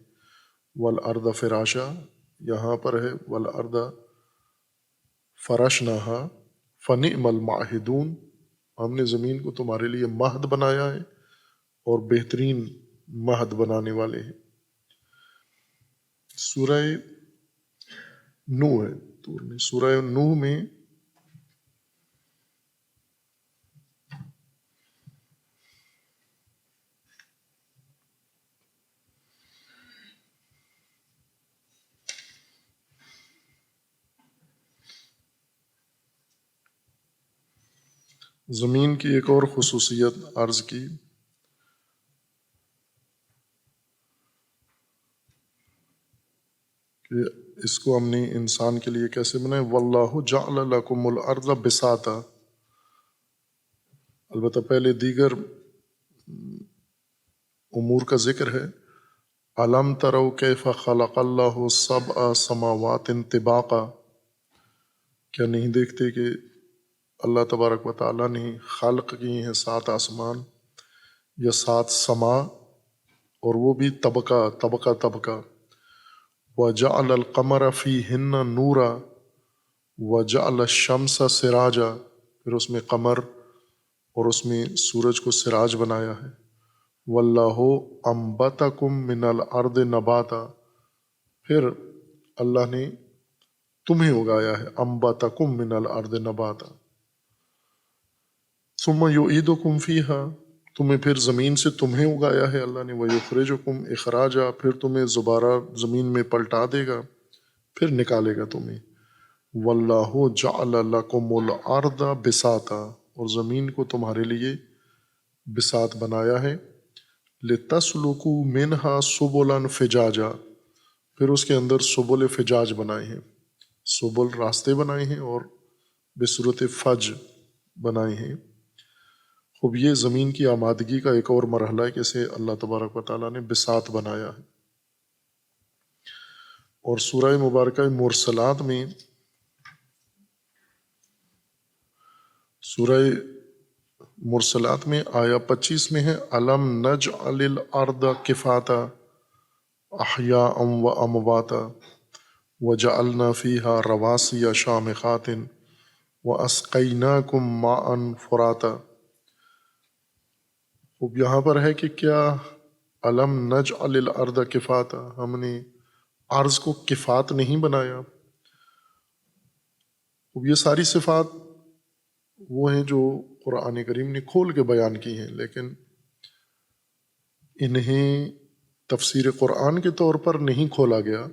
وَالْأَرْضَ فِرَاشًا، یہاں پر ہے وَالْأَرْضَ فرشناها فَنِعْمَ الْمَاهِدُونَ، ہم نے زمین کو تمہارے لیے مہد بنایا ہے اور بہترین مہد بنانے والے ہیں۔ سورہ نوح ہے، سورہ نوح میں زمین کی ایک اور خصوصیت عرض کی کہ اس کو ہم نے انسان کے لیے کیسے بنائے، وَاللَّهُ جَعْلَ لَكُمُ الْأَرْضَ بِسَاطًا، البتہ پہلے دیگر امور کا ذکر ہے۔ أَلَمْ تَرَوْا كَيْفَ خَلَقَ اللَّهُ سَبْعَ سَمَاوَاتٍ طِبَاقًا، کیا نہیں دیکھتے کہ اللہ تبارک و تعالیٰ نے خلق کیے ہیں 7 آسمان یا 7 سما، اور وہ بھی طبقہ طبقہ طبقہ۔ وَجَعَلَ الْقَمَرَ فِيهِنَّ نُورًا وَجَعَلَ الشَّمْسَ سِرَاجًا، پھر اس میں قمر اور اس میں سورج کو سراج بنایا ہے۔ وَاللَّهُ أَنبَتَكُم مِّنَ الْأَرْضِ نَبَاتًا، پھر اللہ نے تمہیں اگایا ہے، أَنبَتَكُم مِّنَ الْأَرْضِ نَبَاتًا ثُمَّ يُعِيدُكُم فِيهَا، تمہیں پھر زمین سے تمہیں اگایا ہے اللہ نے، وَيُخْرِجُكُم إِخْرَاجًا، پھر تمہیں دوبارہ زمین میں پلٹا دے گا، پھر نکالے گا تمہیں۔ وَاللَّهُ جَعَلَ لَكُمُ الْأَرْضَ بِسَاطًا، اور زمین کو تمہارے لیے بساط بنایا ہے۔ لِتَسْلُكُوا مِنْهَا سُبُلًا فِجَاجًا، پھر اس کے اندر سبل فجاج بنائے ہیں، سبل راستے بنائے ہیں، اور بصورت فج بنائے ہیں۔ خوب یہ زمین کی آمادگی کا ایک اور مرحلہ ہے کہ اسے اللہ تبارک و تعالیٰ نے بساط بنایا ہے۔ اور سورہ مبارکہ مرسلات میں، سورہ مرسلات میں آیا 25 میں ہے، أَلَمْ نَجْعَلِ الْأَرْضَ كِفَاتًا أَحْيَاءً وَأَمْوَاتًا وَجَعَلْنَا فِيهَا رَوَاسِيَ شَامِخَاتٍ وَأَسْقَيْنَاكُم مَّاءً فُرَاتًا۔ اب یہاں پر ہے کہ کیا أَلَمْ نَجْعَلِ الْأَرْضَ كِفَاتًا، ہم نے عرض کو کفات نہیں بنایا۔ اب یہ ساری صفات وہ ہیں جو قرآن کریم نے کھول کے بیان کی ہیں، لیکن انہیں تفسیر قرآن کے طور پر نہیں کھولا گیا،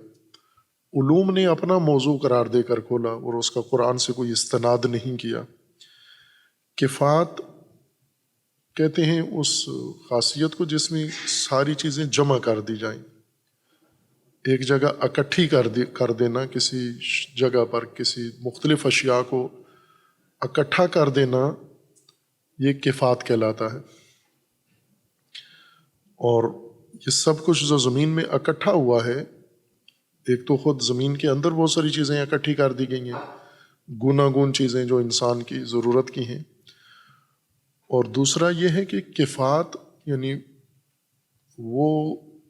علوم نے اپنا موضوع قرار دے کر کھولا اور اس کا قرآن سے کوئی استناد نہیں کیا۔ کفات کہتے ہیں اس خاصیت کو جس میں ساری چیزیں جمع کر دی جائیں، ایک جگہ اکٹھی کر دینا، کسی جگہ پر کسی مختلف اشیاء کو اکٹھا کر دینا یہ کفات کہلاتا ہے۔ اور یہ سب کچھ جو زمین میں اکٹھا ہوا ہے، ایک تو خود زمین کے اندر بہت ساری چیزیں اکٹھی کر دی گئی ہیں، گوناگون چیزیں جو انسان کی ضرورت کی ہیں، اور دوسرا یہ ہے کہ کفات یعنی وہ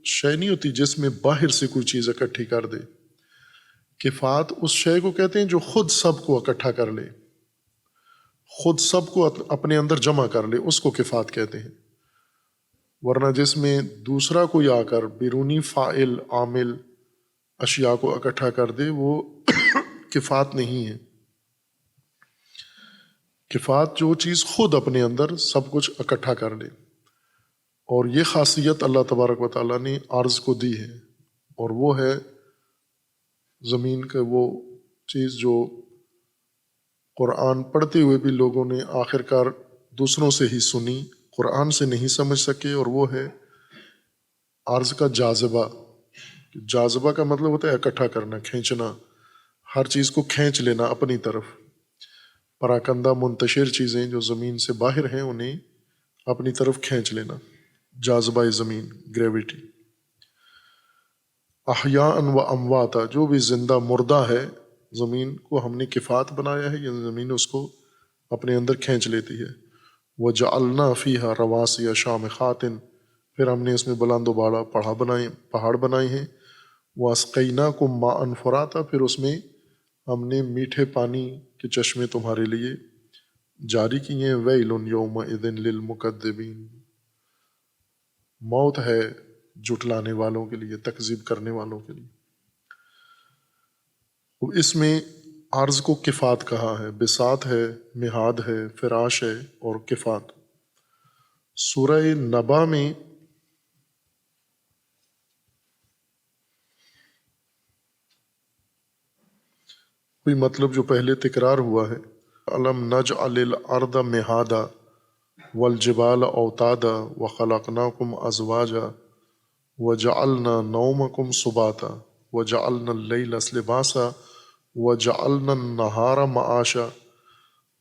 شے نہیں ہوتی جس میں باہر سے کوئی چیز اکٹھی کر دے۔ کفات اس شے کو کہتے ہیں جو خود سب کو اکٹھا کر لے، خود سب کو اپنے اندر جمع کر لے، اس کو کفات کہتے ہیں۔ ورنہ جس میں دوسرا کوئی آ کر بیرونی فاعل عامل اشیاء کو اکٹھا کر دے وہ کفات نہیں ہے۔ کفات جو چیز خود اپنے اندر سب کچھ اکٹھا کر لے، اور یہ خاصیت اللہ تبارک و تعالیٰ نے ارض کو دی ہے، اور وہ ہے زمین کا وہ چیز جو قرآن پڑھتے ہوئے بھی لوگوں نے آخر کار دوسروں سے ہی سنی، قرآن سے نہیں سمجھ سکے، اور وہ ہے ارض کا جاذبہ۔ جاذبہ کا مطلب ہوتا ہے اکٹھا کرنا، کھینچنا، ہر چیز کو کھینچ لینا اپنی طرف۔ پراکندہ منتشر چیزیں جو زمین سے باہر ہیں انہیں اپنی طرف کھینچ لینا، جاذبہ زمین، گریویٹی۔ احیاء و امواتا، جو بھی زندہ مردہ ہے زمین کو ہم نے کفات بنایا ہے، یہ زمین اس کو اپنے اندر کھینچ لیتی ہے۔ وجعلنا فیہا رواسیا شامخات، پھر ہم نے اس میں بلند و بالا پہاڑ بنائے ہیں۔ واسقیناکم ماء فراتا، پھر اس میں ہم نے میٹھے پانی کے چشمے تمہارے لیے جاری کیے ہیں۔ ویل یومئذ للمکذبین، موت ہے جھٹلانے والوں کے لیے، تکذیب کرنے والوں کے لیے۔ اس میں عرض کو کفات کہا ہے، بساط ہے، مہاد ہے، فراش ہے، اور کفات۔ سورہ نبا میں کوئی مطلب جو پہلے تکرار ہوا ہے، الم نجعل الارض مہادا والجبال اوتادا وخلقناکم ازواجا وجعلنا نومکم سباتا وجعلنا اللیل لباسا وجعلنا النہار معاشا۔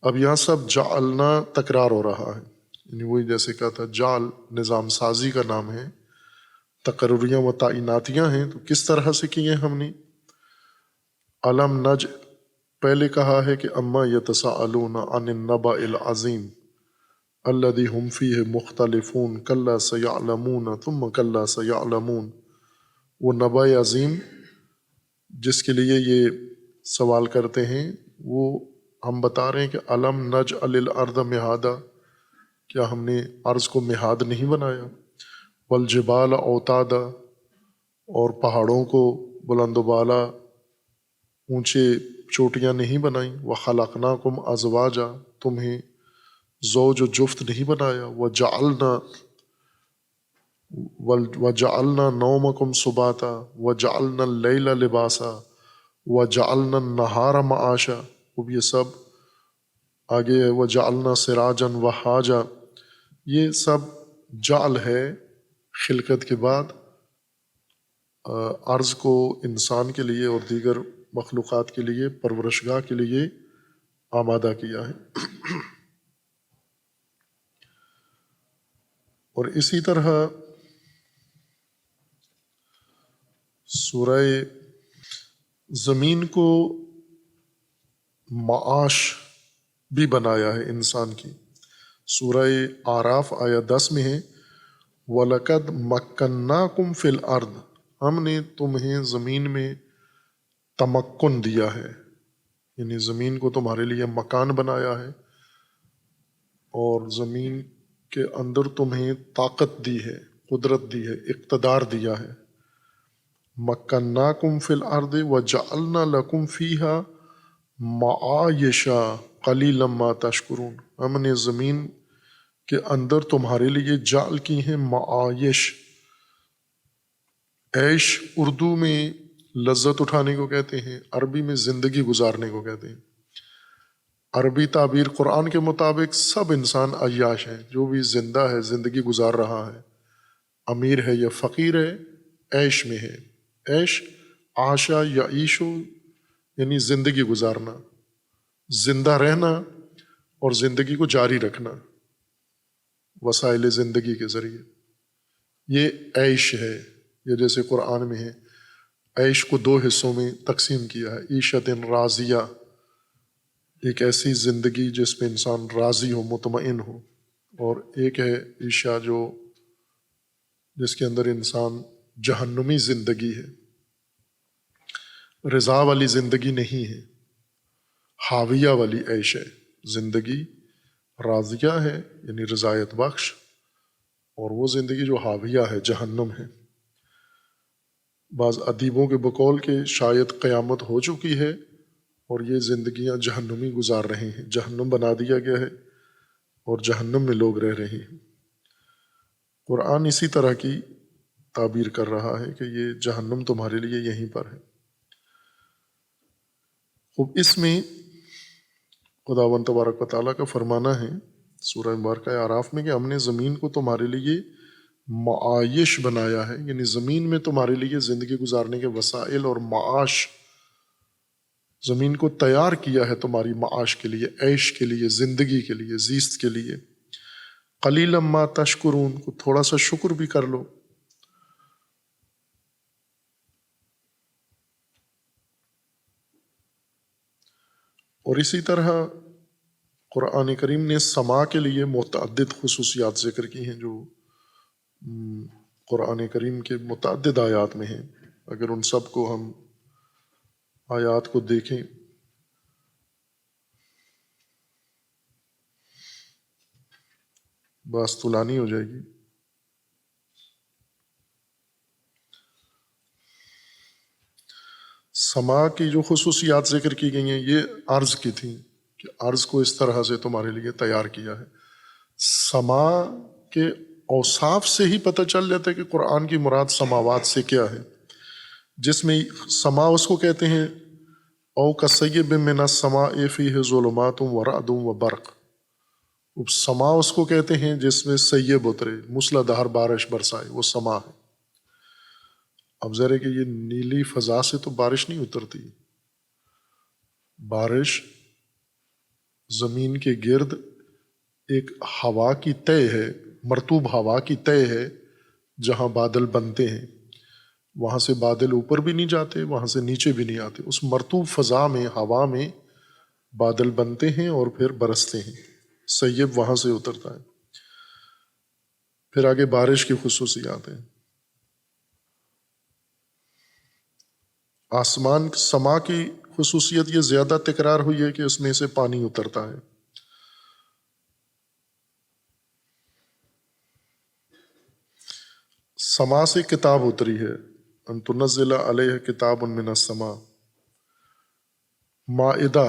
اب یہاں سب جعلنا تکرار ہو رہا ہے، یعنی وہی جیسے کہا تھا جعل نظام سازی کا نام ہے، تقرریاں و تعیناتیاں ہیں، تو کس طرح سے کیے ہم نے۔ علم نج پہلے کہا ہے کہ اما یتساءلون عن النبأ العظیم الذی ہم فیہ مختلفون کلا سیعلمون ثم کلا سیعلمون، وہ نبأ عظیم جس کے لیے یہ سوال کرتے ہیں وہ ہم بتا رہے ہیں کہ علم نجعل الارض مہادا، کیا ہم نے ارض کو مہاد نہیں بنایا، والجبال اوتادا، اور پہاڑوں کو بلند و بالا اونچے چوٹیاں نہیں بنائیں، وخلقناکم ازواجا، تمہیں زوج و جفت نہیں بنایا، وجعلنا نومکم سباتا وجعلنا اللیل لباسا وجعلنا النہار معاشا۔ اب یہ سب آگے ہے وجعلنا سراجا وہاجا، یہ سب جعل ہے خلقت کے بعد ارض کو انسان کے لیے اور دیگر مخلوقات کے لیے پرورشگاہ کے لیے آمادہ کیا ہے۔ اور اسی طرح سورہ زمین کو معاش بھی بنایا ہے انسان کی۔ سورہ اعراف آیہ 10 میں ہے وَلَقَدْ مَكَّنَّاكُمْ فِي الْأَرْضِ، ہم نے تمہیں زمین میں تمکن دیا ہے، یعنی زمین کو تمہارے لیے مکان بنایا ہے، اور زمین کے اندر تمہیں طاقت دی ہے، قدرت دی ہے، اقتدار دیا ہے۔ مکناکم فی الارض وجعلنا لکم فیہا معایشا قلیلا ما تشکرون، ہم نے زمین کے اندر تمہارے لیے جعل کی ہیں معایش۔ عیش اردو میں لذت اٹھانے کو کہتے ہیں، عربی میں زندگی گزارنے کو کہتے ہیں۔ عربی تعبیر قرآن کے مطابق سب انسان عیاش ہیں، جو بھی زندہ ہے زندگی گزار رہا ہے، امیر ہے یا فقیر ہے، عیش میں ہے۔ عیش عاشا یا عیشو یعنی زندگی گزارنا، زندہ رہنا، اور زندگی کو جاری رکھنا وسائل زندگی کے ذریعے، یہ عیش ہے۔ یہ جیسے قرآن میں ہے عیش کو دو حصوں میں تقسیم کیا ہے، عیشت راضیہ، ایک ایسی زندگی جس میں انسان راضی ہو، مطمئن ہو، اور ایک ہے عیشہ جس کے اندر انسان جہنمی زندگی ہے، رضا والی زندگی نہیں ہے، حاویہ والی عیش ہے۔ زندگی راضیہ ہے یعنی رضایت بخش، اور وہ زندگی جو حاویہ ہے، جہنم ہے۔ بعض ادیبوں کے بقول کہ شاید قیامت ہو چکی ہے اور یہ زندگیاں جہنمی گزار رہے ہیں، جہنم بنا دیا گیا ہے اور جہنم میں لوگ رہ رہے ہیں۔ قرآن اسی طرح کی تعبیر کر رہا ہے کہ یہ جہنم تمہارے لیے یہیں پر ہے۔ اب اس میں خداوند تبارک و تعالیٰ کا فرمانا ہے سورہ مبارکہ اعراف میں کہ ہم نے زمین کو تمہارے لیے معایش بنایا ہے، یعنی زمین میں تمہارے لیے زندگی گزارنے کے وسائل اور معاش، زمین کو تیار کیا ہے تمہاری معاش کے لیے، عیش کے لیے، زندگی کے لیے، زیست کے لیے۔ قلیلا ما تشکرون، کو تھوڑا سا شکر بھی کر لو۔ اور اسی طرح قرآن کریم نے سما کے لیے متعدد خصوصیات ذکر کی ہیں جو قرآن کریم کے متعدد آیات میں ہیں۔ اگر ان سب کو ہم آیات کو دیکھیں بات طولانی ہو جائے گی۔ سما کی جو خصوصیات ذکر کی گئی ہیں یہ عرض کی تھیں کہ عرض کو اس طرح سے تمہارے لیے تیار کیا ہے۔ سما کے اوصاف سے ہی پتہ چل جاتا ہے کہ قرآن کی مراد سماوات سے کیا ہے، جس میں سما اس کو کہتے ہیں او کصیب من السماء فیہ ظلمات ورعد وبرق۔ اب سما اس کو کہتے ہیں جس میں سیب اترے، موسلا دھار بارش برسائے، وہ سما ہے۔ اب ذرا کہ یہ نیلی فضا سے تو بارش نہیں اترتی، بارش زمین کے گرد ایک ہوا کی تہ ہے، مرطوب ہوا کی تہ ہے، جہاں بادل بنتے ہیں۔ وہاں سے بادل اوپر بھی نہیں جاتے، وہاں سے نیچے بھی نہیں آتے، اس مرطوب فضا میں، ہوا میں بادل بنتے ہیں اور پھر برستے ہیں، سیب وہاں سے اترتا ہے۔ پھر آگے بارش کی خصوصیات ہیں۔ آسمان سما کی خصوصیت یہ زیادہ تکرار ہوئی ہے کہ اس میں سے پانی اترتا ہے۔ سما سے کتاب اتری ہے، ان تنزل علیہ کتاب من السما۔ مائدہ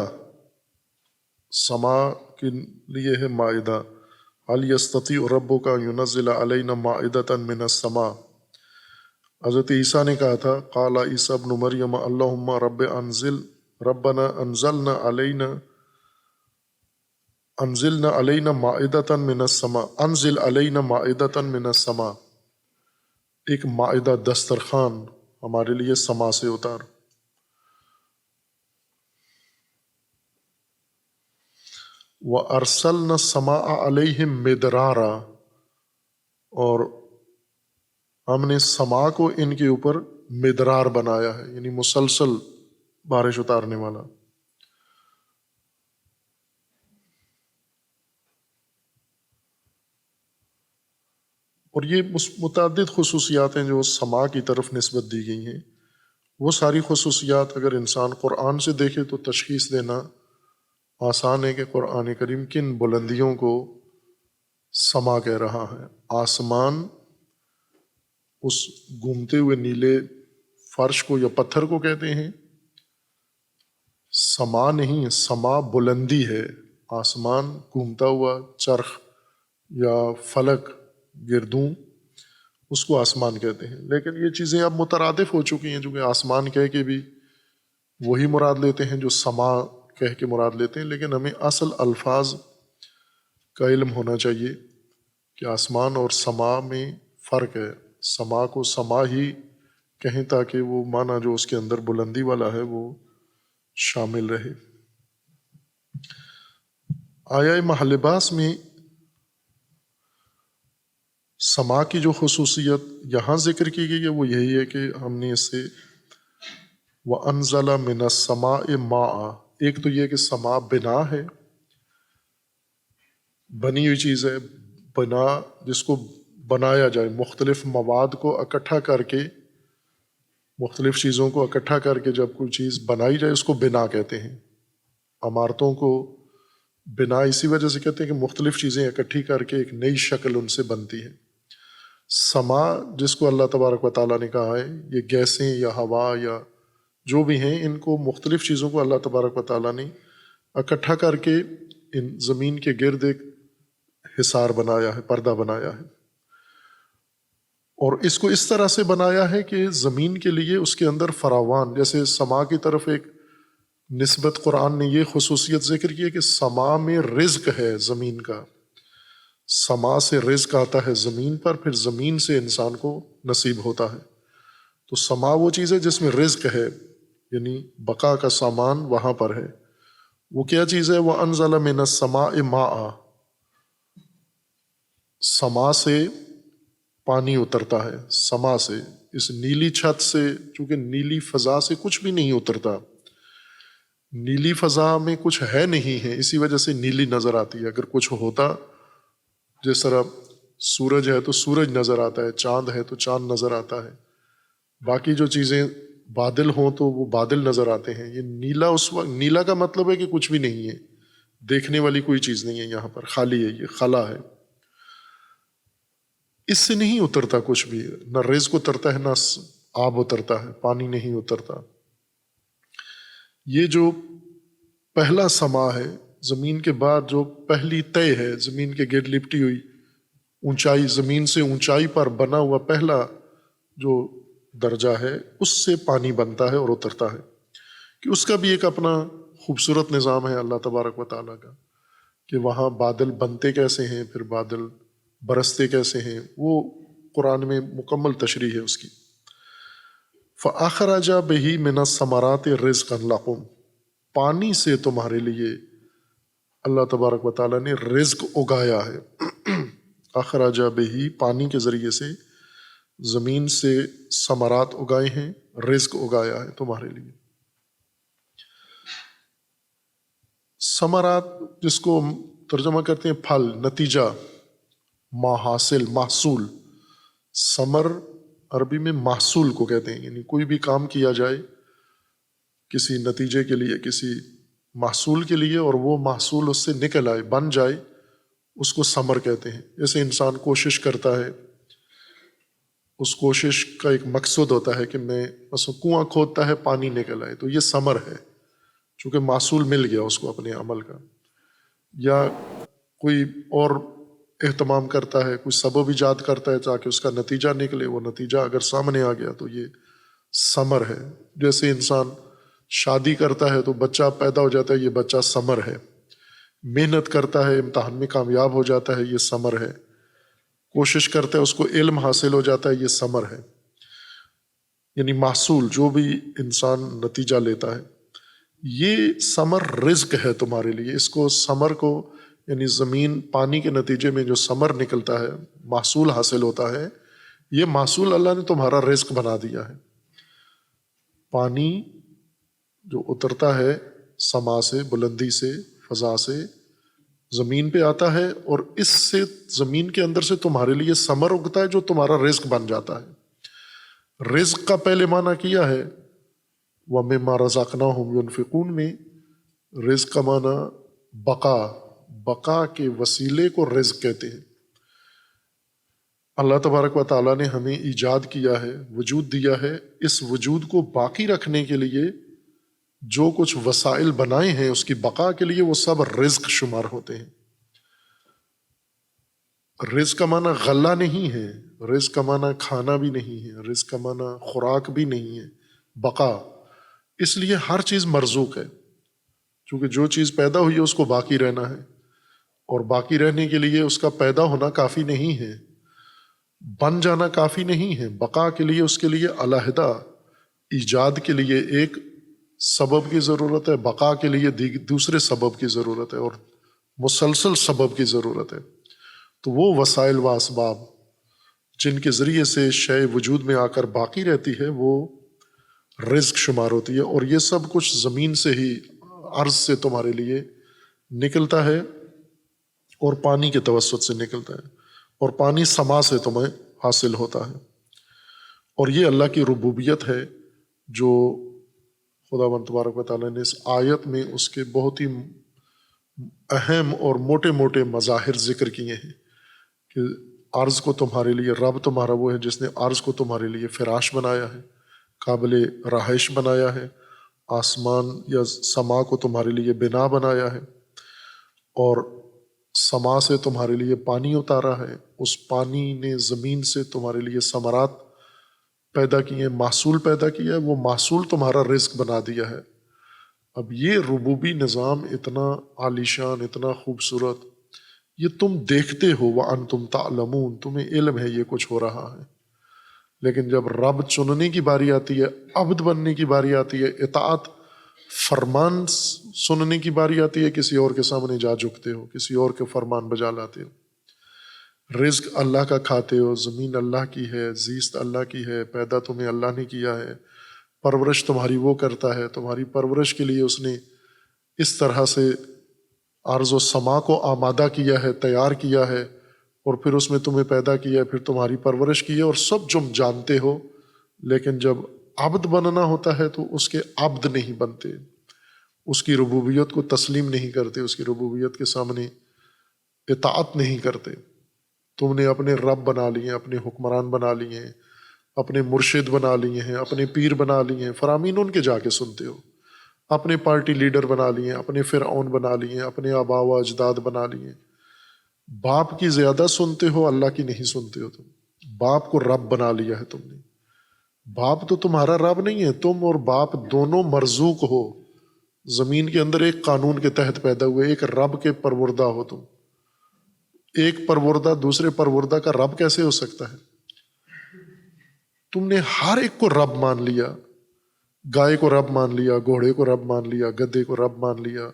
سما کے لیے ہے مائدہ، هل یستطیع ربک ینزل علینا مائدۃ من السما۔ حضرت عیسیٰ نے کہا تھا قال عیسیٰ ابن مریم اللہم ربنا انزلنا علینا مائدۃ من السما، انزل علینا مائدۃ من السما، ایک مائدہ دسترخوان ہمارے لیے سما سے اتار۔ وَأَرْسَلْنَا السَّمَاءَ عَلَيْهِمْ مِدْرَارًا، اور ہم نے سما کو ان کے اوپر مدرار بنایا ہے، یعنی مسلسل بارش اتارنے والا۔ اور یہ متعدد خصوصیات ہیں جو سما کی طرف نسبت دی گئی ہیں۔ وہ ساری خصوصیات اگر انسان قرآن سے دیکھے تو تشخیص دینا آسان ہے کہ قرآن کریم کن بلندیوں کو سما کہہ رہا ہے۔ آسمان اس گھومتے ہوئے نیلے فرش کو یا پتھر کو کہتے ہیں، سما نہیں، سما بلندی ہے۔ آسمان گھومتا ہوا چرخ یا فلک گردوں، اس کو آسمان کہتے ہیں۔ لیکن یہ چیزیں اب مترادف ہو چکی ہیں، جو کہ آسمان کہہ کے بھی وہی مراد لیتے ہیں جو سما کہہ کے مراد لیتے ہیں، لیکن ہمیں اصل الفاظ کا علم ہونا چاہیے کہ آسمان اور سما میں فرق ہے۔ سما کو سما ہی کہیں تاکہ وہ معنی جو اس کے اندر بلندی والا ہے وہ شامل رہے۔ آیا محل باس میں سما کی جو خصوصیت یہاں ذکر کی گئی ہے وہ یہی ہے کہ ہم نے اسے وَأَنزَلَ مِنَ السَّمَاءِ مَاءً، ایک تو یہ کہ سما بنا ہے، بنی ہوئی چیز ہے، بنا جس کو بنایا جائے، مختلف مواد کو اکٹھا کر کے، مختلف چیزوں کو اکٹھا کر کے جب کوئی چیز بنائی جائے اس کو بنا کہتے ہیں۔ عمارتوں کو بنا اسی وجہ سے کہتے ہیں کہ مختلف چیزیں اکٹھی کر کے ایک نئی شکل ان سے بنتی ہے۔ سما جس کو اللہ تبارک و تعالیٰ نے کہا ہے، یہ گیسیں یا ہوا یا جو بھی ہیں، ان کو مختلف چیزوں کو اللہ تبارک و تعالیٰ نے اکٹھا کر کے ان زمین کے گرد ایک حصار بنایا ہے، پردہ بنایا ہے، اور اس کو اس طرح سے بنایا ہے کہ زمین کے لیے اس کے اندر فراوان، جیسے سما کی طرف ایک نسبت قرآن نے یہ خصوصیت ذکر کی ہے کہ سما میں رزق ہے زمین کا، سما سے رزق آتا ہے زمین پر، پھر زمین سے انسان کو نصیب ہوتا ہے۔ تو سما وہ چیز ہے جس میں رزق ہے، یعنی بقا کا سامان وہاں پر ہے۔ وہ کیا چیز ہے؟ وَأَنزَلَ مِنَ السَّمَاءِ مَاءً، سما سے پانی اترتا ہے، سما سے، اس نیلی چھت سے، چونکہ نیلی فضا سے کچھ بھی نہیں اترتا، نیلی فضا میں کچھ ہے نہیں ہے، اسی وجہ سے نیلی نظر آتی ہے۔ اگر کچھ ہوتا، جس طرح سورج ہے تو سورج نظر آتا ہے، چاند ہے تو چاند نظر آتا ہے، باقی جو چیزیں بادل ہوں تو وہ بادل نظر آتے ہیں۔ یہ نیلا، اس وقت نیلا کا مطلب ہے کہ کچھ بھی نہیں ہے، دیکھنے والی کوئی چیز نہیں ہے، یہاں پر خالی ہے، یہ خلا ہے، اس سے نہیں اترتا کچھ بھی، نہ رزق اترتا ہے، نہ آب اترتا ہے، پانی نہیں اترتا۔ یہ جو پہلا سما ہے، زمین کے بعد جو پہلی طے ہے، زمین کے گرد لپٹی ہوئی اونچائی، زمین سے اونچائی پر بنا ہوا پہلا جو درجہ ہے، اس سے پانی بنتا ہے اور اترتا ہے، کہ اس کا بھی ایک اپنا خوبصورت نظام ہے اللہ تبارک و تعالیٰ کا، کہ وہاں بادل بنتے کیسے ہیں، پھر بادل برستے کیسے ہیں، وہ قرآن میں مکمل تشریح ہے اس کی۔ فَأَخْرَجَ بِهِ مِنَ الثَّمَرَاتِ رِزْقًا لَكُمْ، پانی سے تمہارے لیے اللہ تبارک و تعالیٰ نے رزق اگایا ہے۔ اخرج بہی، پانی کے ذریعے سے زمین سے ثمرات اگائے ہیں، رزق اگایا ہے تمہارے لیے۔ ثمرات جس کو ترجمہ کرتے ہیں پھل، نتیجہ، محاصل، محصول۔ ثمر عربی میں محصول کو کہتے ہیں، یعنی کوئی بھی کام کیا جائے کسی نتیجے کے لیے، کسی محصول کے لیے، اور وہ محصول اس سے نکل آئے، بن جائے، اس کو ثمر کہتے ہیں۔ جیسے انسان کوشش کرتا ہے، اس کوشش کا ایک مقصد ہوتا ہے کہ میں مثلا کنواں کھودتا ہے، پانی نکل آئے، تو یہ ثمر ہے، چونکہ محصول مل گیا اس کو اپنے عمل کا۔ یا کوئی اور اہتمام کرتا ہے، کوئی سبب ایجاد کرتا ہے تاکہ اس کا نتیجہ نکلے، وہ نتیجہ اگر سامنے آ گیا تو یہ ثمر ہے۔ جیسے انسان شادی کرتا ہے تو بچہ پیدا ہو جاتا ہے، یہ بچہ ثمر ہے۔ محنت کرتا ہے، امتحان میں کامیاب ہو جاتا ہے، یہ ثمر ہے۔ کوشش کرتا ہے، اس کو علم حاصل ہو جاتا ہے، یہ ثمر ہے۔ یعنی محصول، جو بھی انسان نتیجہ لیتا ہے، یہ ثمر رزق ہے تمہارے لیے۔ اس کو ثمر کو، یعنی زمین، پانی کے نتیجے میں جو ثمر نکلتا ہے، محصول حاصل ہوتا ہے، یہ محصول اللہ نے تمہارا رزق بنا دیا ہے۔ پانی جو اترتا ہے سما سے، بلندی سے، فضا سے، زمین پہ آتا ہے، اور اس سے زمین کے اندر سے تمہارے لیے ثمر اگتا ہے جو تمہارا رزق بن جاتا ہے۔ رزق کا پہلے معنی کیا ہے وَمِمَّا رَزَقْنَاهُمْ يُنْفِقُونَ میں، رزق کا معنی بقا کے وسیلے کو رزق کہتے ہیں۔ اللہ تبارک و تعالیٰ نے ہمیں ایجاد کیا ہے، وجود دیا ہے، اس وجود کو باقی رکھنے کے لیے جو کچھ وسائل بنائے ہیں اس کی بقا کے لیے، وہ سب رزق شمار ہوتے ہیں۔ رزق کا معنی غلہ نہیں ہے، رزق کا معنی کھانا بھی نہیں ہے، رزق کا معنی خوراک بھی نہیں ہے، بقا۔ اس لیے ہر چیز مرزوق ہے، چونکہ جو چیز پیدا ہوئی ہے اس کو باقی رہنا ہے، اور باقی رہنے کے لیے اس کا پیدا ہونا کافی نہیں ہے، بن جانا کافی نہیں ہے۔ بقا کے لیے، اس کے لیے علیحدہ ایجاد کے لیے ایک سبب کی ضرورت ہے، بقا کے لیے دوسرے سبب کی ضرورت ہے، اور مسلسل سبب کی ضرورت ہے۔ تو وہ وسائل و اسباب جن کے ذریعے سے شے وجود میں آ کر باقی رہتی ہے وہ رزق شمار ہوتی ہے، اور یہ سب کچھ زمین سے ہی، عرض سے تمہارے لیے نکلتا ہے، اور پانی کے توسط سے نکلتا ہے، اور پانی سما سے تمہیں حاصل ہوتا ہے۔ اور یہ اللہ کی ربوبیت ہے جو خداوند تبارک و تعالیٰ نے اس آیت میں اس کے بہت ہی اہم اور موٹے موٹے مظاہر ذکر کیے ہیں کہ عرض کو تمہارے لیے، رب تمہارا وہ ہے جس نے عرض کو تمہارے لیے فراش بنایا ہے، قابل رہائش بنایا ہے، آسمان یا سما کو تمہارے لیے بنا بنایا ہے، اور سما سے تمہارے لیے پانی اتارا ہے، اس پانی نے زمین سے تمہارے لیے ثمرات پیدا کیے، محصول پیدا کیا ہے، وہ محصول تمہارا رزق بنا دیا ہے۔ اب یہ ربوبی نظام اتنا عالیشان، اتنا خوبصورت، یہ تم دیکھتے ہو، وَأَنْتُمْ تَعْلَمُونَ، تمہیں علم ہے یہ کچھ ہو رہا ہے، لیکن جب رب چننے کی باری آتی ہے، عبد بننے کی باری آتی ہے، اطاعت فرمان سننے کی باری آتی ہے، کسی اور کے سامنے جا جھکتے ہو، کسی اور کے فرمان بجا لاتے ہو۔ رزق اللہ کا کھاتے ہو، زمین اللہ کی ہے، زیست اللہ کی ہے، پیدا تمہیں اللہ نے کیا ہے، پرورش تمہاری وہ کرتا ہے، تمہاری پرورش کے لیے اس نے اس طرح سے ارض و سما کو آمادہ کیا ہے، تیار کیا ہے، اور پھر اس میں تمہیں پیدا کیا ہے، پھر تمہاری پرورش کی ہے، اور سب تم جانتے ہو، لیکن جب عبد بننا ہوتا ہے تو اس کے عبد نہیں بنتے، اس کی ربوبیت کو تسلیم نہیں کرتے، اس کی ربوبیت کے سامنے اطاعت نہیں کرتے۔ تم نے اپنے رب بنا لیے، اپنے حکمران بنا لیے ہیں، اپنے مرشد بنا لیے ہیں، اپنے پیر بنا لیے ہیں، فرامین ان کے جا کے سنتے ہو، اپنے پارٹی لیڈر بنا لیے، اپنے فرعون بنا لیے، اپنے آبا و اجداد بنا لیے۔ باپ کی زیادہ سنتے ہو، اللہ کی نہیں سنتے ہو، تم باپ کو رب بنا لیا ہے تم نے۔ باپ تو تمہارا رب نہیں ہے، تم اور باپ دونوں مرزوق ہو، زمین کے اندر ایک قانون کے تحت پیدا ہوئے، ایک رب کے پروردہ ہو تم۔ ایک پروردہ دوسرے پروردہ کا رب کیسے ہو سکتا ہے؟ تم نے ہر ایک کو رب مان لیا، گائے کو رب مان لیا، گھوڑے کو رب مان لیا، گدھے کو رب مان لیا،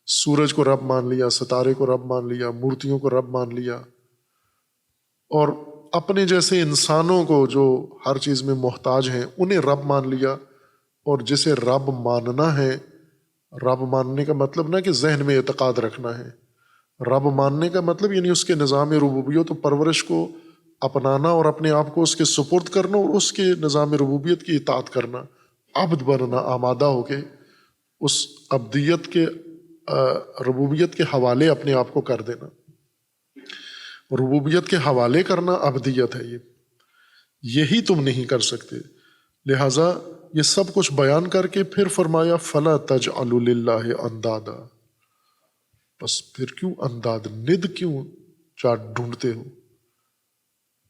سورج کو رب مان لیا، ستارے کو رب مان لیا، مورتیوں کو رب مان لیا، اور اپنے جیسے انسانوں کو جو ہر چیز میں محتاج ہیں انہیں رب مان لیا۔ اور جسے رب ماننا ہے، رب ماننے کا مطلب نہ کہ ذہن میں اعتقاد رکھنا ہے، رب ماننے کا مطلب یعنی اس کے نظام ربوبیت و پرورش کو اپنانا اور اپنے آپ کو اس کے سپرد کرنا اور اس کے نظام ربوبیت کی اطاعت کرنا، عبد بننا، آمادہ ہو کے اس عبدیت کے ربوبیت کے حوالے اپنے آپ کو کر دینا۔ ربوبیت کے حوالے کرنا عبدیت ہے، یہی تم نہیں کر سکتے۔ لہٰذا یہ سب کچھ بیان کر کے پھر فرمایا فَلَا تَجْعَلُوا لِلَّهِ أَنْدَادًا، بس پھر کیوں انداد، ند کیوں ڈھونڈتے ہو؟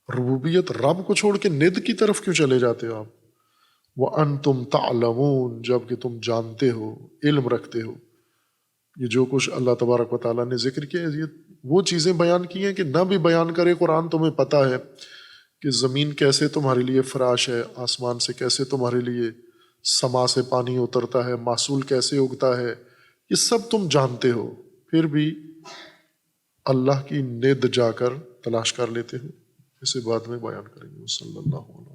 ربوبیت رب کو چھوڑ کے ند کی طرف کیوں چلے جاتے ہو آپ؟ وَأَنْتُمْ تَعْلَمُونَ، جب کہ تم جانتے ہو، علم رکھتے ہو۔ یہ جو کچھ اللہ تبارک و تعالیٰ نے ذکر کیا ہے، یہ وہ چیزیں بیان کی ہیں کہ نہ بھی بیان کرے قرآن، تمہیں پتہ ہے کہ زمین کیسے تمہارے لیے فراش ہے، آسمان سے کیسے تمہارے لیے سما سے پانی اترتا ہے، محصول کیسے اگتا ہے، یہ سب تم جانتے ہو، پھر بھی اللہ کی ند جا کر تلاش کر لیتے ہو۔ اسے بعد میں بیان کریں گے۔ صلی اللہ علیہ وسلم۔